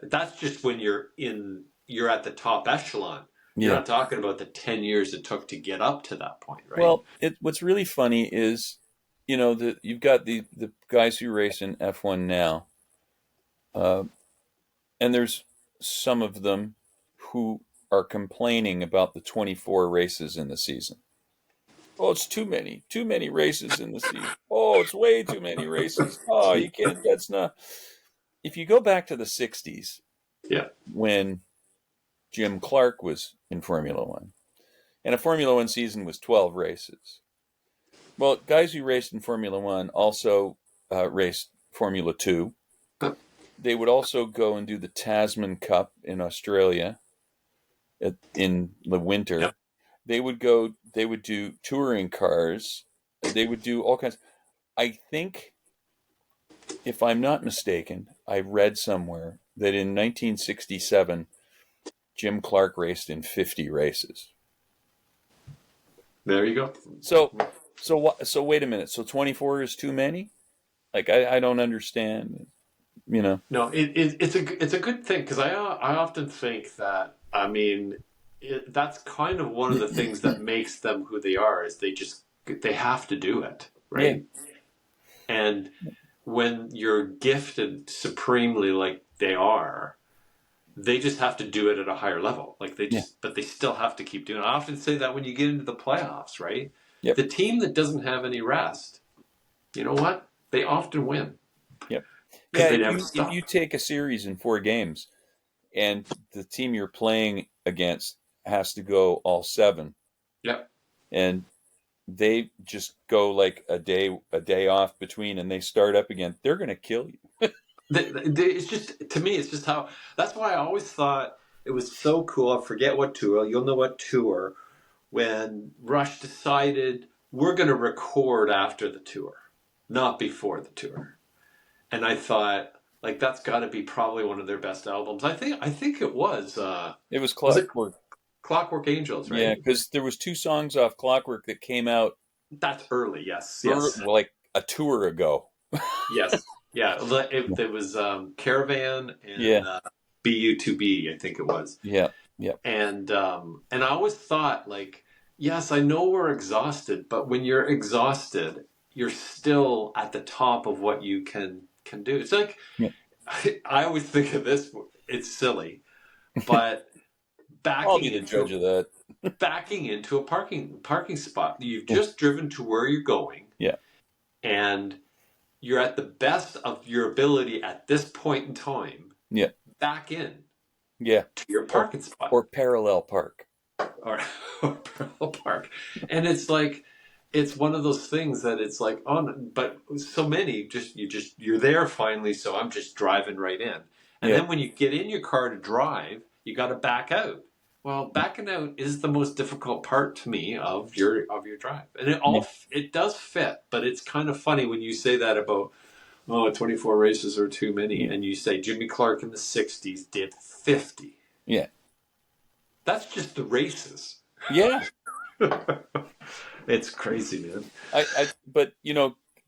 That's just when you're at the top echelon. You're not talking about the 10 years it took to get up to that point, right? Well, what's really funny is you've got the guys who race in F1 now, and there's some of them who are complaining about the 24 races in the season. Oh, it's too many races in the season. Oh, it's way too many races. Oh, you can't. That's not. If you go back to the 60s, when Jim Clark was in Formula One, and a Formula One season was 12 races. Well, guys who raced in Formula One also raced Formula 2. They would also go and do the Tasman Cup in Australia in the winter. Yep. They would do touring cars. They would do all kinds. I think, if I'm not mistaken, I read somewhere that in 1967, Jim Clark raced in 50 races. There you go. So wait a minute. So 24 is too many? Like, I don't understand. you know. No, it's a good thing because I often think that that's kind of one of the things that makes them who they are is they have to do it, Yeah, right? And when you're gifted supremely like they are, they just have to do it at a higher level. Like yeah, but they still have to keep doing it. I often say that when you get into the playoffs, right? yep, The team that doesn't have any rest, you know what? They often win yep. because Yeah, they if never you stop. take a series in 4 games and the team you're playing against has to go all 7, Yep. and they just go like a day off between, and they start up again, they're going to kill you. It's just to me, it's just how. That's why I always thought it was so cool. I forget what tour. You'll know what tour when Rush decided we're going to record after the tour, not before the tour. And I thought, like, that's got to be probably one of their best albums. I think it was. It was Was it Clockwork. Clockwork Angels? Yeah, Right. because there was 2 songs off Clockwork that came out That's early. Yes. Yes. like a tour ago. Yes. Yeah. It was Caravan and Yeah, BU2B. I think it was. yeah, yeah, And I always thought like, yes, I know we're exhausted, but when you're exhausted, you're still at the top of what you can do. It's like yeah. I always think of this. It's silly, but I'll be backing the judge of that. a parking spot. You've just driven to where you're going, Yeah, and you're at the best of your ability at this point in time. yeah, Back in yeah. to your Or parking spot. or parallel park. or, or parallel park. And it's like it's one of those things that it's like on but so many you're there finally, so I'm just driving right in. And Yeah, then when you get in your car to drive, you got to back out. Well, backing out is the most difficult part to me of your drive. And yeah, it does fit, but it's kind of funny when you say that about 24 races are too many, yeah, and you say Jimmy Clark in the 60s did 50. yeah, That's just the races. yeah. It's crazy, man. But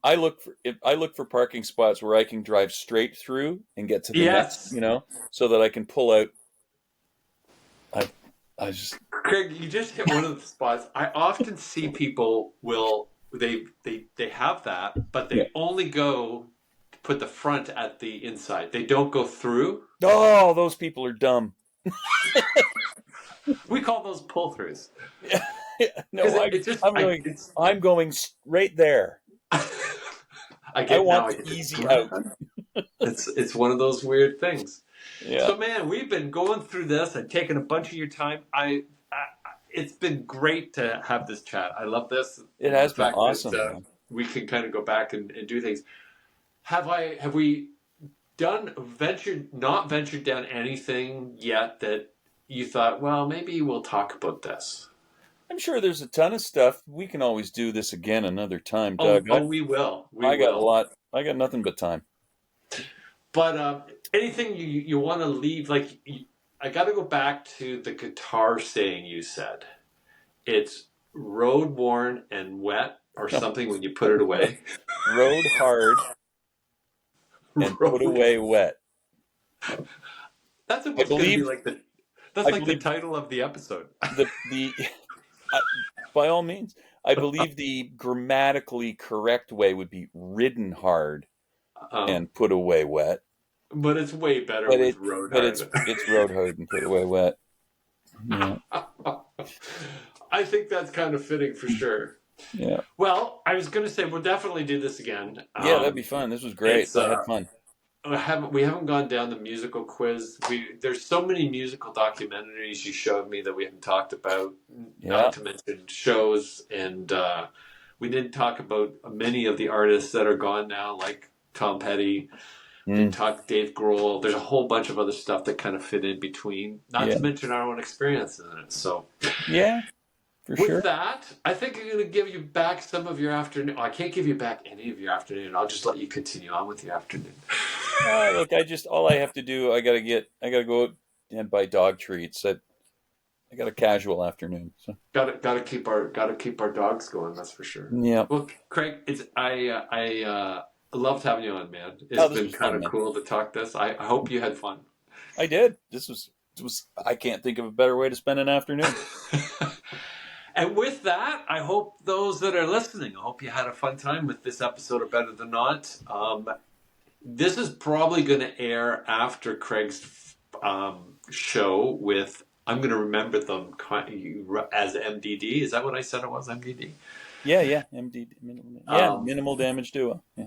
I look for parking spots where I can drive straight through and get to the next, Yes, so that I can pull out. I, I just, Craig, you just hit one of the spots. I often see people they have that, but yeah. they only go to put the front at the inside. They don't go through. Oh, those people are dumb. We call those pull throughs Yeah, because no, it just I'm going, I'm going right there. I I get now want I the get easy out. it. It's one of those weird things. Yeah, So, man, we've been going through this and taking a bunch of your time. It's been great to have this chat. I love this. it The has been fact that awesome, man. we can kind of go back and do things. Have we not ventured down anything yet that you thought, well, maybe we'll talk about this? I'm sure there's a ton of stuff. We can always do this again another time, Oh, Doug. oh, we will. We I got a will. lot. I got nothing but time. But anything you want to leave, like, I got to go back to the guitar saying you said. It's road worn and wet or something when you put it away. Rode hard and put Road. away wet. That's I what's going to be believe. like that's I like the believe title of the episode. the I, by all means, I believe the grammatically correct way would be ridden hard Um, and put away wet. but it's way better But with it road but hard. it's rode hard and put away wet. Yeah, I think that's kind of fitting for sure. yeah, Well, I was going to say we'll definitely do this again. yeah. That'd be fun. This was great. It's I had fun. we haven't gone down the musical quiz. There's so many musical documentaries you showed me that we haven't talked about. Yeah. Not to mention shows, and we didn't talk about many of the artists that are gone now, like Tom Petty. Didn't Mm, talk Dave Grohl. There's a whole bunch of other stuff that kind of fit in between. Not yeah. to mention our own experiences in it. So Yeah. For with sure. that, I think I'm going to give you back some of your afternoon. Oh, I can't give you back any of your afternoon. I'll just let you continue on with your afternoon. Look, all I have to do, I gotta go and buy dog treats. I got a casual afternoon. So Gotta keep our dogs going. That's for sure. yeah. Well, Craig, it's I I loved having you on, man. Oh, It's this been was kind fun, of man. cool to talk this. I hope you had fun. I did. This was I can't think of a better way to spend an afternoon. And with that, I hope those that are listening, I hope you had a fun time with this episode of Better Than Not. This is probably going to air after Craig's show with, I'm going to remember them as MDD. Is that what I said it was, MDD? Yeah, MD, minimal damage duo. Yeah.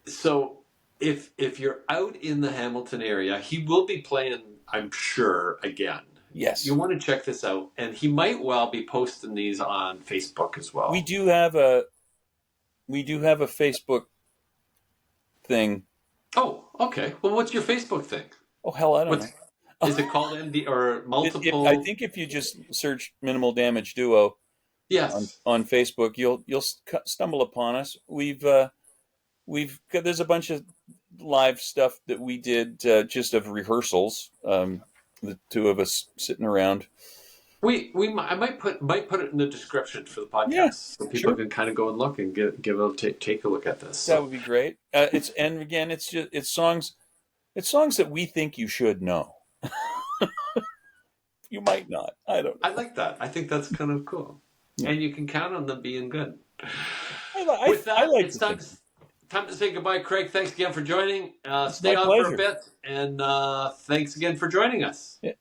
So if you're out in the Hamilton area, he will be playing, I'm sure, again. Yes. You want to check this out, and he might well be posting these on Facebook as well. We do have a Facebook thing. Oh, okay. Well, what's your Facebook thing? Oh, hell, I don't know. Is it called MD or multiple? I think if you just search Minimal Damage Duo, yes, on Facebook, you'll stumble upon us. We've there's a bunch of live stuff that we did just of rehearsals. The two of us sitting around. I might put it in the description for the podcast, Yeah, so people can kind of go and look and take a look at this. That would be great. It's songs that we think you should know. You might not. I don't know. I like that. I think that's kind of cool, and you can count on them being good. With that, it's time to say goodbye, Craig. Thanks again for joining. Stay on pleasure. for a bit, and thanks again for joining us. Yeah.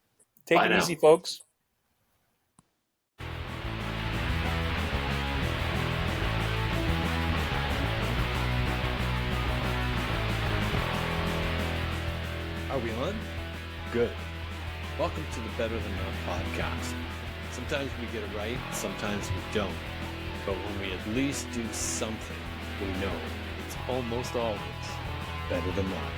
Take it now. easy, folks. Are we on? Good. Welcome to the Better Than Not podcast. Sometimes we get it right, sometimes we don't. But when we at least do something, we know it's almost always better than not.